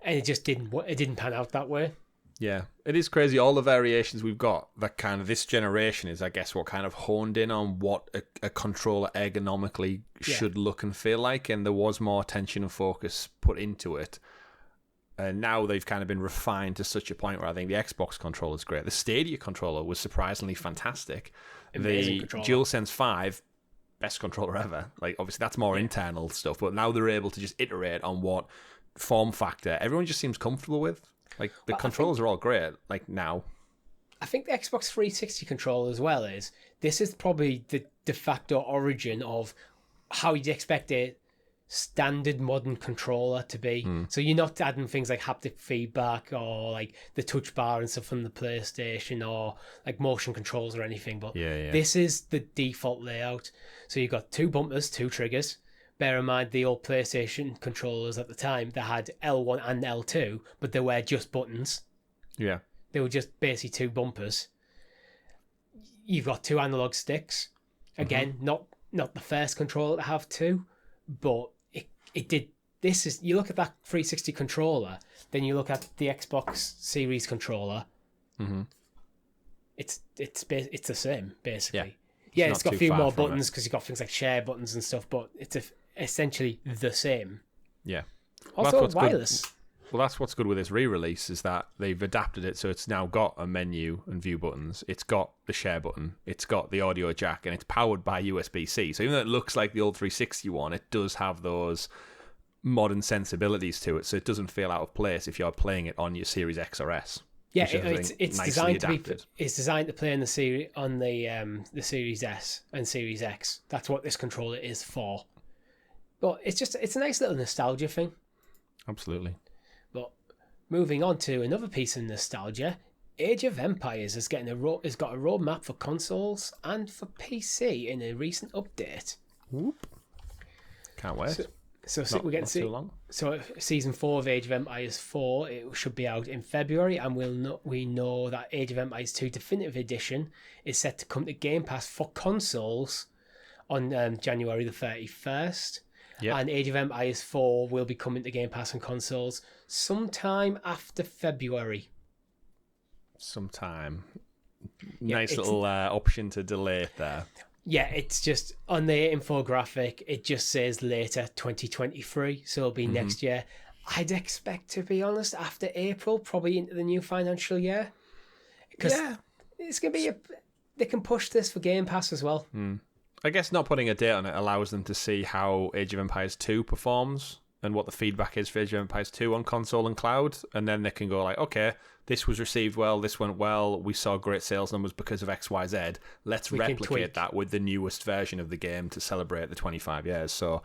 And it just didn't pan out that way. Yeah, it is crazy. All the variations we've got, that kind of this generation is, I guess, what kind of honed in on what a controller ergonomically should look and feel like, and there was more attention and focus put into it. And now they've kind of been refined to such a point where I think the Xbox controller is great. The Stadia controller was surprisingly fantastic. Amazing the controller. DualSense 5, best controller ever. Like, obviously, that's more internal stuff, but now they're able to just iterate on what form factor everyone just seems comfortable with. Like, the controllers are all great, like, now. I think the Xbox 360 controller as well this is probably the de facto origin of how you'd expect a standard modern controller to be. So you're not adding things like haptic feedback or like the touch bar and stuff from the PlayStation or like motion controls or anything, but this is the default layout. So you've got 2 bumpers, 2 triggers. Bear in mind the old PlayStation controllers at the time, they had L1 and L2, but they were just buttons. Yeah. They were just basically 2 bumpers. You've got 2 analog sticks. Again, not the first controller to have 2, but it did. This is, you look at that 360 controller, then you look at the Xbox Series controller. It's the same basically. Yeah, it's got a few more buttons because you've got things like share buttons and stuff, but it's essentially the same. Yeah. Also, wireless. Well, that's what's good with this re-release, is that they've adapted it so it's now got a menu and view buttons. It's got the share button. It's got the audio jack, and it's powered by USB-C. So even though it looks like the old 360 one, it does have those modern sensibilities to it, so it doesn't feel out of place if you're playing it on your Series X or S. Yeah, it's designed to be. It's designed to play on the Series S and Series X. That's what this controller is for. But it's a nice little nostalgia thing. Absolutely. But moving on to another piece of nostalgia, Age of Empires has got a roadmap for consoles and for PC in a recent update. Whoop! Can't wait. So we're getting too long. So season 4 of Age of Empires 4, it should be out in February, and we know that Age of Empires 2 Definitive Edition is set to come to Game Pass for consoles on January the 31st. Yep. And Age of Empires 4 will be coming to Game Pass on consoles sometime after February. Sometime. Nice little option to delay it there. Yeah, it's just on the infographic, it just says later 2023, so it'll be next year. I'd expect, to be honest, after April, probably into the new financial year. Because it's going to be they can push this for Game Pass as well. I guess not putting a date on it allows them to see how Age of Empires 2 performs and what the feedback is for Age of Empires 2 on console and cloud, and then they can go like, okay, this was received well, this went well, we saw great sales numbers because of XYZ. Let's replicate that with the newest version of the game to celebrate the 25 years. So,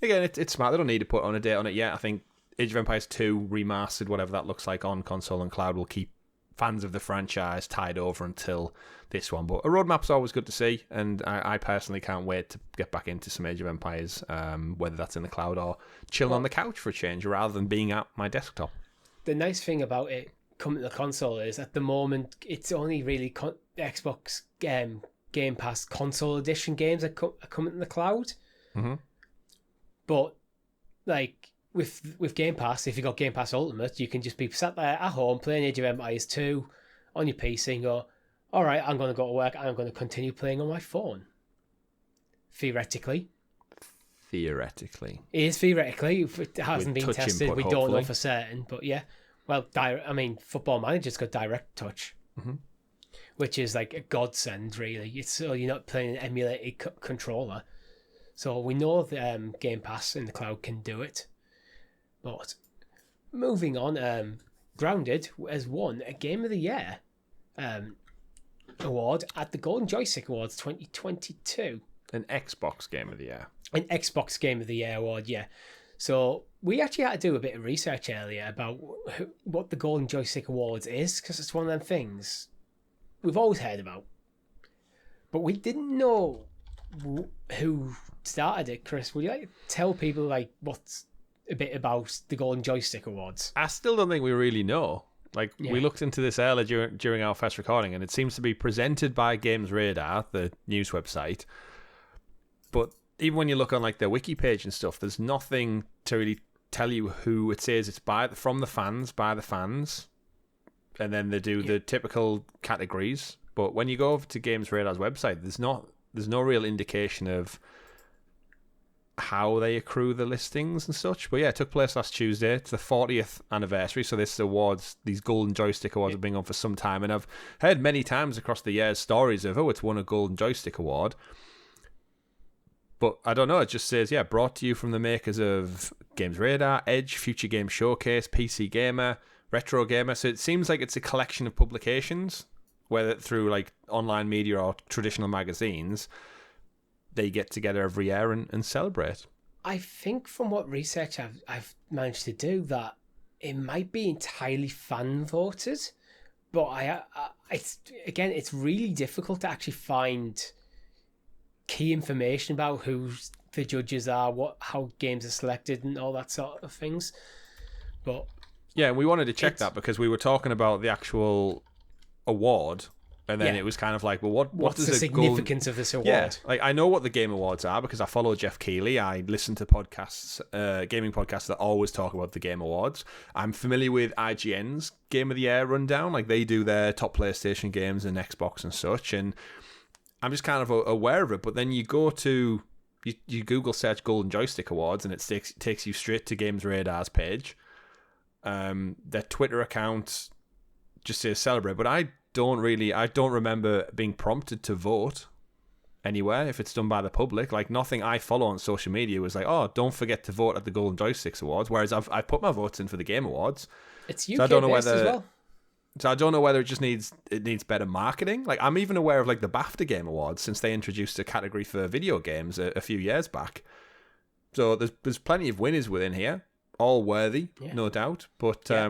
again, it's smart. They don't need to put on a date on it yet. I think Age of Empires 2 remastered, whatever that looks like on console and cloud, will keep fans of the franchise tied over until this one. But a roadmap's always good to see, and I personally can't wait to get back into some Age of Empires, whether that's in the cloud or chilling on the couch for a change rather than being at my desktop. The nice thing about it coming to the console is at the moment it's only really Xbox Game Pass console edition games are coming to the cloud. But like with Game Pass, if you got Game Pass Ultimate, you can just be sat there at home playing Age of Empires 2 on your PC and go, all right, I'm going to go to work and I'm going to continue playing on my phone. Theoretically. It is theoretically. It hasn't been tested. Input, we don't know for certain. But yeah. Well, Football Manager's got direct touch, which is like a godsend, really. So you're not playing an emulated controller. So we know that Game Pass in the cloud can do it. But moving on, Grounded has won a Game of the Year award at the Golden Joystick Awards 2022. An Xbox Game of the Year. An Xbox Game of the Year award, yeah. So we actually had to do a bit of research earlier about what the Golden Joystick Awards is, because it's one of them things we've always heard about. But we didn't know who started it. Chris, would you like to tell people what's a bit about the Golden Joystick Awards? I still don't think we really know. We looked into this earlier during our first recording, and it seems to be presented by Games Radar, the news website. But even when you look on their wiki page and stuff, there's nothing to really tell you who it says it's from the fans, by the fans. and then they do the typical categories. But when you go over to Games Radar's website, there's no real indication of how they accrue the listings and such. But yeah, it took place last Tuesday. It's the 40th anniversary, so these Golden Joystick Awards have been on for some time, and I've heard many times across the years stories of, it's won a Golden Joystick Award. But I don't know, it just says, brought to you from the makers of Games Radar, Edge, Future Game Showcase, PC Gamer, Retro Gamer. So it seems like it's a collection of publications, whether through like online media or traditional magazines. They get together every year and celebrate. I think from what research I've managed to do, that it might be entirely fan voted, but it's really difficult to actually find key information about who the judges are, how games are selected, and all that sort of things. But yeah, we wanted to check that because we were talking about the actual award. And then it was kind of like, well, what's the significance of this award? Yeah, like I know what the Game Awards are because I follow Jeff Keighley. I listen to podcasts, gaming podcasts that always talk about the Game Awards. I'm familiar with IGN's Game of the Year rundown. Like they do their top PlayStation games and Xbox and such. And I'm just kind of aware of it. But then you go to, you Google search Golden Joystick Awards and it takes you straight to Games Radar's page. Their Twitter account just says celebrate. But I don't remember being prompted to vote anywhere if it's done by the public. Like nothing I follow on social media was like, don't forget to vote at the Golden Joysticks Awards, whereas I've put my votes in for the Game Awards. It's UK based as well. So I don't know whether it needs better marketing. Like I'm even aware of like the BAFTA Game Awards since they introduced a category for video games a few years back. So there's plenty of winners within here. All worthy, no doubt. But I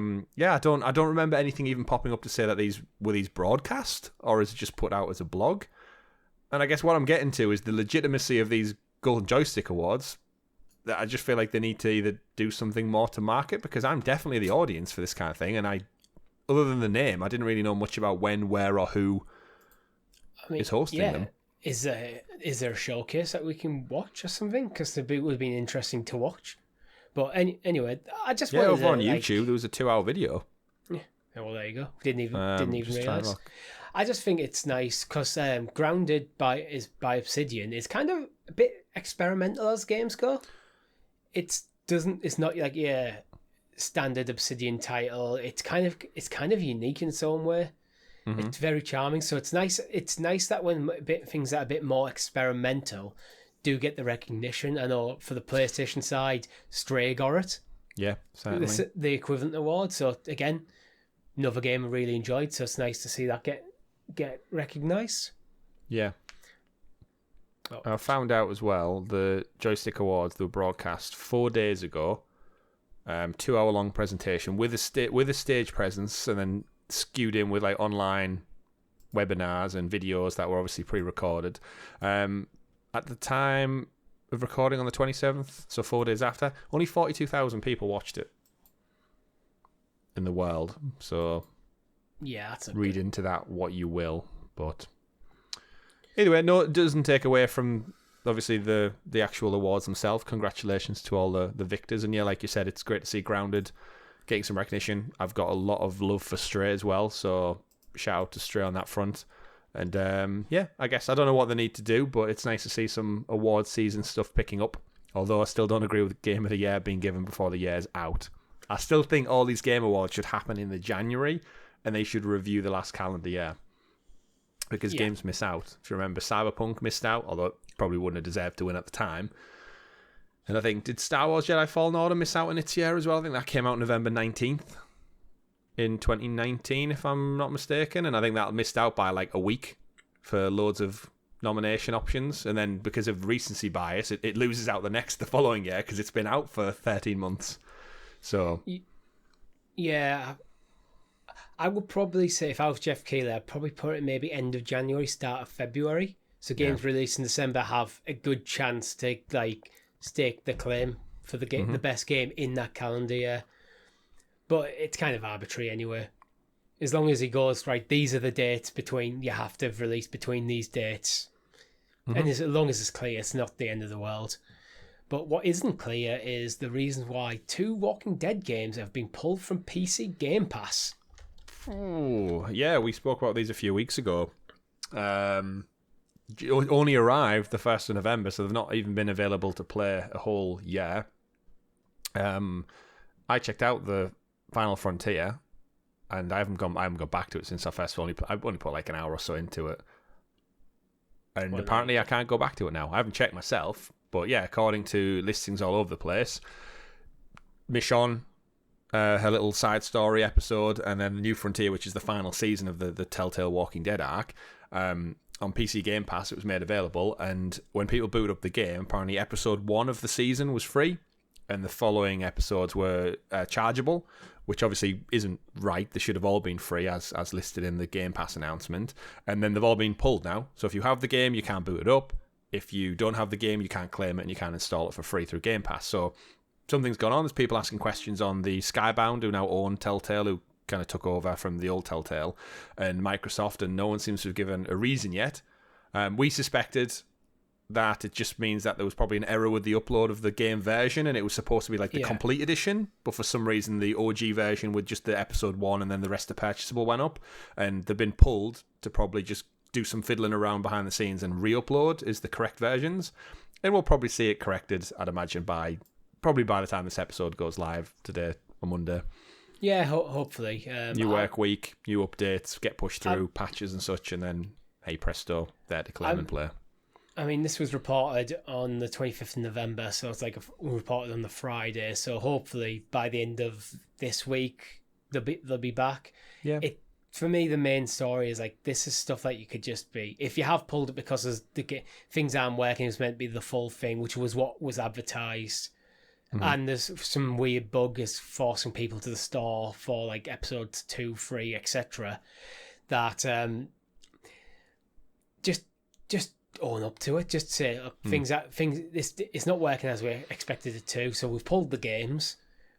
don't remember anything even popping up to say that these broadcast, or is it just put out as a blog? And I guess what I'm getting to is the legitimacy of these Golden Joystick Awards. That I just feel like they need to either do something more to market, because I'm definitely the audience for this kind of thing, and other than the name, I didn't really know much about when, where, or who is hosting them. Is there a showcase that we can watch or something? Because it would have been interesting to watch. But anyway, I just wanted over on YouTube there was a 2-hour video. Yeah, well there you go. Didn't even realize. I just think it's nice because Grounded by Obsidian is kind of a bit experimental as games go. It's not like standard Obsidian title. It's kind of unique in its own way. Mm-hmm. It's very charming. So it's nice. It's nice that when things that are a bit more experimental do get the recognition. I know for the PlayStation side, Stray got it. Yeah, certainly. The equivalent award. So again, another game I really enjoyed. So it's nice to see that get recognised. Yeah. I found out as well the Joystick Awards, they were broadcast 4 days ago. 2-hour-long presentation with a stage presence, and then skewed in with like online webinars and videos that were obviously pre-recorded. At the time of recording on the 27th, so 4 days after, only 42,000 people watched it in the world. So read into that what you will. But anyway, no, it doesn't take away from obviously the actual awards themselves. Congratulations to all the victors. And yeah, like you said, it's great to see Grounded getting some recognition. I've got a lot of love for Stray as well, so shout out to Stray on that front. And I guess I don't know what they need to do, but it's nice to see some award season stuff picking up. Although I still don't agree with Game of the Year being given before the year's out. I still think all these Game Awards should happen in the January, and they should review the last calendar year. Because games miss out. If you remember, Cyberpunk missed out, although it probably wouldn't have deserved to win at the time. And I think, did Star Wars Jedi Fallen Order miss out in its year as well? I think that came out November 19th. In 2019, if I'm not mistaken, and I think that missed out by like a week for loads of nomination options, and then because of recency bias, it loses out the following year because it's been out for 13 months. So, yeah, I would probably say if I was Jeff Keighley, I'd probably put it maybe end of January, start of February. So games released in December have a good chance to like stake the claim for the game, the best game in that calendar year. But it's kind of arbitrary anyway. As long as he goes, right, these are the dates you have to have released between these dates. And as long as it's clear, it's not the end of the world. But what isn't clear is the reason why 2 Walking Dead games have been pulled from PC Game Pass. Oh, yeah, we spoke about these a few weeks ago. Only arrived the 1st of November, so they've not even been available to play a whole year. I checked out the Final Frontier, and I haven't gone back to it since I first I've only put like an hour or so into it. And apparently I can't go back to it now. I haven't checked myself, but yeah, according to listings all over the place, Michonne, her little side story episode, and then the New Frontier, which is the final season of the Telltale Walking Dead arc, on PC Game Pass, it was made available. And when people booted up the game, apparently episode 1 of the season was free, and the following episodes were chargeable, which obviously isn't right. They should have all been free as listed in the Game Pass announcement. And then they've all been pulled now. So if you have the game, you can't boot it up. If you don't have the game, you can't claim it and you can't install it for free through Game Pass. So something's gone on. There's people asking questions on the Skybound, who now own Telltale, who kind of took over from the old Telltale, and Microsoft, and no one seems to have given a reason yet. We suspected that it just means that there was probably an error with the upload of the game version, and it was supposed to be like the complete edition, but for some reason the OG version with just the episode 1 and then the rest of purchasable went up, and they've been pulled to probably just do some fiddling around behind the scenes and re-upload is the correct versions, and we'll probably see it corrected, I'd imagine, probably by the time this episode goes live today on Monday. Yeah, hopefully. New work week, new updates, get pushed through, patches and such, and then, hey presto, there to claim and play. I mean, this was reported on the 25th of November, so it's like reported on the Friday. So hopefully by the end of this week, they'll be back. Yeah. For me, the main story is like, this is stuff that you could just be, if you have pulled it because things aren't working, it's meant to be the full thing, which was what was advertised. Mm-hmm. And there's some weird bug is forcing people to the store for like episodes 2, 3, etc. That just own up to it. Just say, look, it's not working as we expected it to. So we've pulled the games.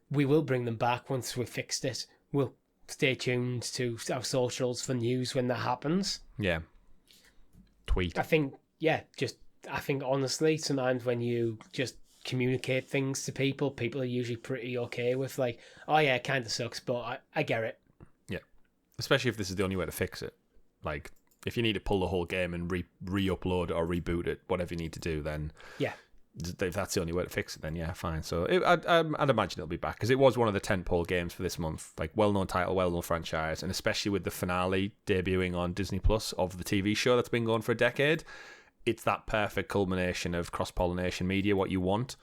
We will bring them back once we've fixed it. We'll stay tuned to our socials for news when that happens. Yeah. Tweet. I think honestly, sometimes when you just communicate things to people are usually pretty okay with like, oh yeah, it kind of sucks, but I get it. Yeah. Especially if this is the only way to fix it. Like, if you need to pull the whole game and re-upload or reboot it, whatever you need to do, then yeah, if that's the only way to fix it, then yeah, fine. So I'd imagine it'll be back, because it was one of the tentpole games for this month, like well-known title, well-known franchise, and especially with the finale debuting on Disney Plus of the TV show that's been going for a decade, it's that perfect culmination of cross-pollination media, what you want.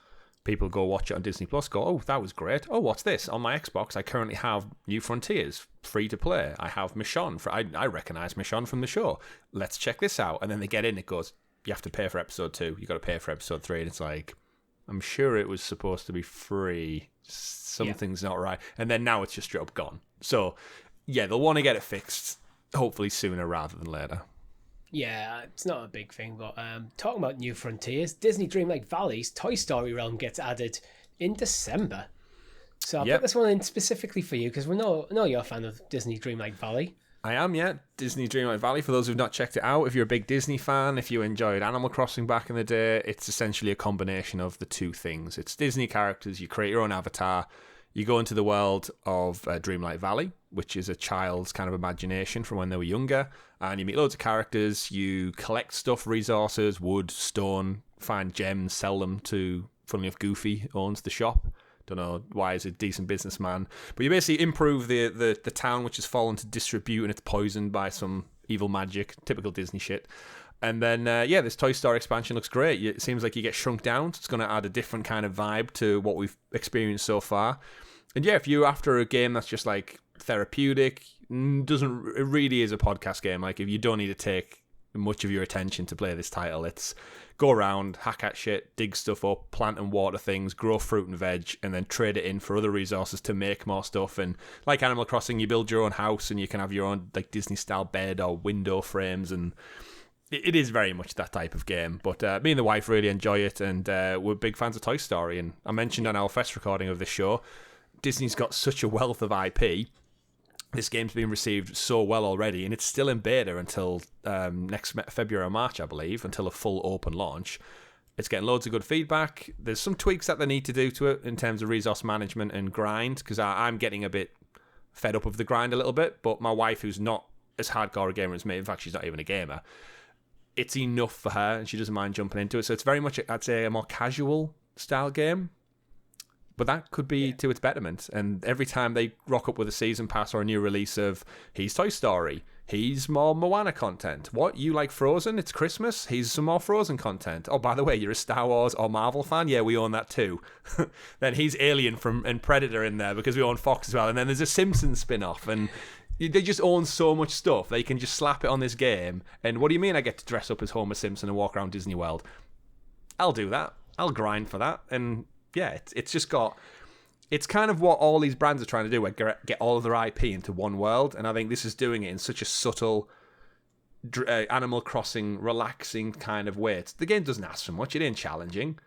People go watch it on Disney Plus, go, oh, that was great. Oh, what's this? On my Xbox, I currently have New Frontiers, free to play. I have Michonne. I recognise Michonne from the show. Let's check this out. And then they get in, it goes, you have to pay for episode 2. You got to pay for episode 3. And it's like, I'm sure it was supposed to be free. Something's not right. And then now it's just straight up gone. So, yeah, they'll want to get it fixed, hopefully sooner rather than later. Yeah, it's not a big thing, but talking about New Frontiers, Disney Dreamlight Valley's Toy Story realm gets added in December. So I put this one in specifically for you because we know you're a fan of Disney Dreamlight Valley. I am, yeah. Disney Dreamlight Valley, for those who've not checked it out, if you're a big Disney fan, if you enjoyed Animal Crossing back in the day, it's essentially a combination of the two things. It's Disney characters, you create your own avatar, you go into the world of Dreamlight Valley, which is a child's kind of imagination from when they were younger, and you meet loads of characters, you collect stuff, resources, wood, stone, find gems, sell them to, funnily enough, Goofy owns the shop. Don't know why he's a decent businessman, but you basically improve the town, which has fallen to disrepute and it's poisoned by some evil magic, typical Disney shit. And then, this Toy Story expansion looks great. It seems like you get shrunk down, so it's going to add a different kind of vibe to what we've experienced so far. And yeah, if you're after a game that's just like therapeutic, it really is a podcast game. Like, if you don't need to take much of your attention to play this title, it's go around, hack at shit, dig stuff up, plant and water things, grow fruit and veg, and then trade it in for other resources to make more stuff. And like Animal Crossing, you build your own house and you can have your own like Disney style bed or window frames, and it is very much that type of game. But me and the wife really enjoy it, and we're big fans of Toy Story. And I mentioned on our first recording of this show, Disney's got such a wealth of IP. This game's been received so well already, and it's still in beta until next February or March, I believe, until a full open launch. It's getting loads of good feedback. There's some tweaks that they need to do to it in terms of resource management and grind, because I'm getting a bit fed up of the grind a little bit. But my wife, who's not as hardcore a gamer as me, in fact, she's not even a gamer, it's enough for her, and she doesn't mind jumping into it. So it's very much, I'd say, a more casual style game. But that could be to its betterment. And every time they rock up with a season pass or a new release of, here's Toy Story, here's more Moana content. What, you like Frozen? It's Christmas? Here's some more Frozen content. Oh, by the way, you're a Star Wars or Marvel fan? Yeah, we own that too. Then he's Alien and Predator in there because we own Fox as well. And then there's a Simpsons spin-off. And they just own so much stuff. They can just slap it on this game. And what do you mean I get to dress up as Homer Simpson and walk around Disney World? I'll do that. I'll grind for that. And yeah, it's just got... It's kind of what all these brands are trying to do, where get all of their IP into one world. And I think this is doing it in such a subtle, Animal Crossing, relaxing kind of way. The game doesn't ask for much. It ain't challenging.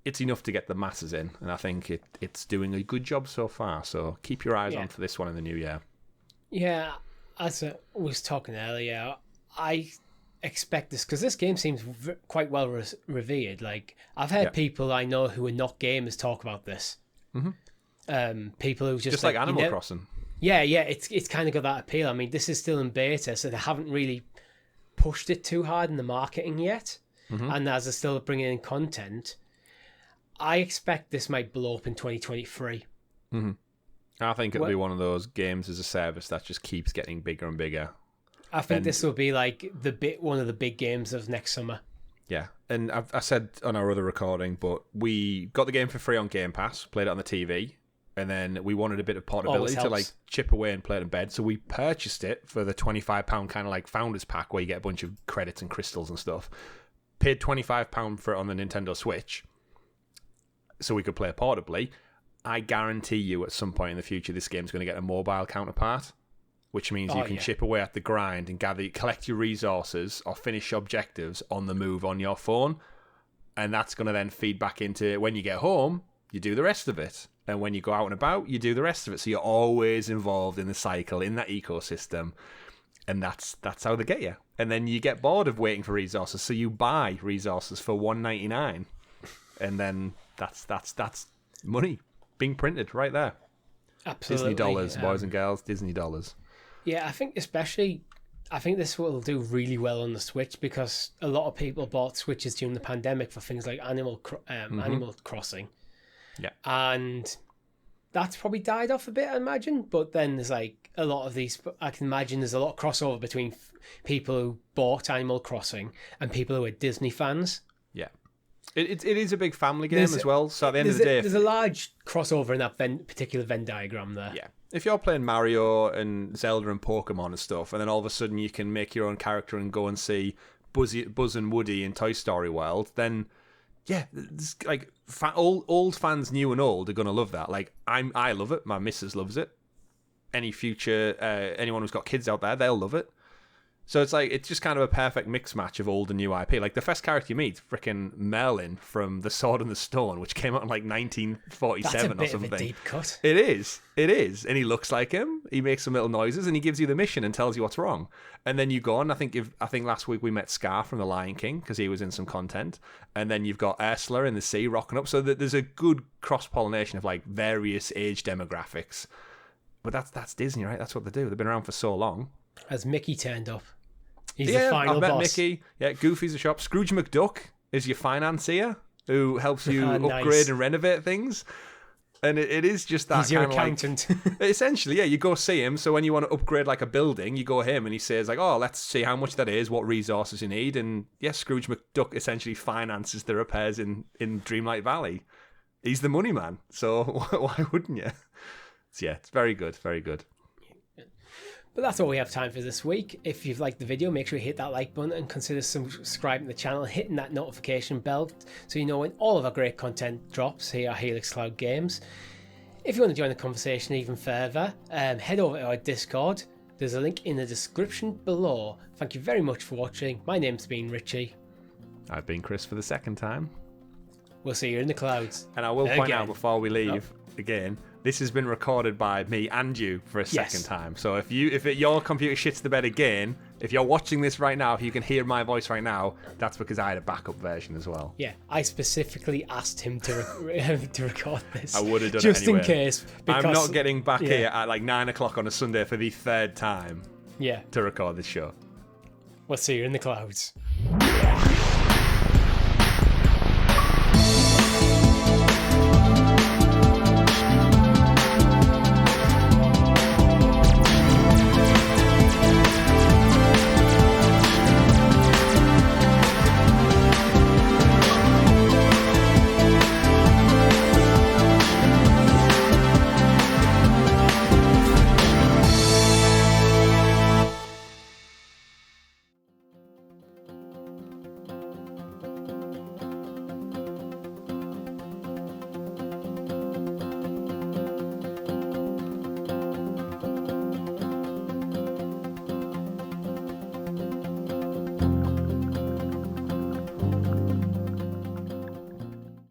It's enough to get the masses in. And I think it's doing a good job so far. So keep your eyes on for this one in the new year. Yeah, as I was talking earlier, I expect this, because this game seems quite well revered. Like, I've heard people I know who are not gamers talk about this. Mm-hmm. People who just like Animal Crossing. Yeah, it's kind of got that appeal. I mean, this is still in beta, so they haven't really pushed it too hard in the marketing yet. Mm-hmm. And as they're still bringing in content, I expect this might blow up in 2023. Mm-hmm. I think it'll be one of those games as a service that just keeps getting bigger and bigger. I think this will be like one of the big games of next summer. Yeah, and I said on our other recording, but we got the game for free on Game Pass, played it on the TV, and then we wanted a bit of portability to like chip away and play it in bed. So we purchased it for the £25 kind of like Founders Pack, where you get a bunch of credits and crystals and stuff. Paid £25 for it on the Nintendo Switch, so we could play it portably. I guarantee you at some point in the future, this game's going to get a mobile counterpart, which means you can chip away at the grind and collect your resources or finish objectives on the move on your phone. And that's going to then feed back into, when you get home, you do the rest of it. And when you go out and about, you do the rest of it. So you're always involved in the cycle, in that ecosystem. And that's how they get you. And then you get bored of waiting for resources, so you buy resources for $1.99. And then that's money being printed right there. Absolutely. Disney dollars, boys and girls, Disney dollars. Yeah, I think this will do really well on the Switch, because a lot of people bought Switches during the pandemic for things like Animal Crossing. Yeah. And that's probably died off a bit, I imagine. But then there's like a lot of these, I can imagine there's a lot of crossover between people who bought Animal Crossing and people who are Disney fans. Yeah. It is a big family game as well. So at the end of the day... There's a large crossover in that particular Venn diagram there. Yeah. If you're playing Mario and Zelda and Pokemon and stuff, and then all of a sudden you can make your own character and go and see Buzz and Woody in Toy Story World, then yeah, like old fans, new and old, are gonna love that. Like I love it. My missus loves it. Any future anyone who's got kids out there, they'll love it. So it's just kind of a perfect mix match of old and new IP. Like the first character you meet, freaking Merlin from The Sword and the Stone, which came out in like 1947 or something. That's a bit of a deep cut. It is. And he looks like him. He makes some little noises and he gives you the mission and tells you what's wrong. And then you go on. I think last week we met Scar from The Lion King because he was in some content. And then you've got Ursula in the sea rocking up. So there's a good cross-pollination of like various age demographics. But that's Disney, right? That's what they do. They've been around for so long. As Mickey turned up. He's the final boss. I've met Mickey. Yeah, Goofy's a shop. Scrooge McDuck is your financier who helps you upgrade and renovate things. And it is just that. He's your accountant. Like, essentially, yeah, you go see him. So when you want to upgrade like a building, you go him and he says like, oh, let's see how much that is, what resources you need. And yes, Scrooge McDuck essentially finances the repairs in Dreamlight Valley. He's the money man. So why wouldn't you? So yeah, it's very good, very good. But that's all we have time for this week. If you've liked the video, make sure you hit that like button and consider subscribing to the channel, hitting that notification bell so you know when all of our great content drops here at Helix Cloud Games. If you want to join the conversation even further, head over to our Discord. There's a link in the description below. Thank you very much for watching. My name's been Richie. I've been Chris for the second time. We'll see you in the clouds. And I will point out before we leave, again, this has been recorded by me and you for a second time. So if your computer shits the bed again, If you're watching this right now, if you can hear my voice right now, that's because I had a backup version as well. Yeah, I specifically asked him to to record this. I would have done just it anyway. in case. Because, I'm not getting back here at like 9 o'clock on a Sunday for the third time. Yeah. To record this show. We'll see you in the clouds.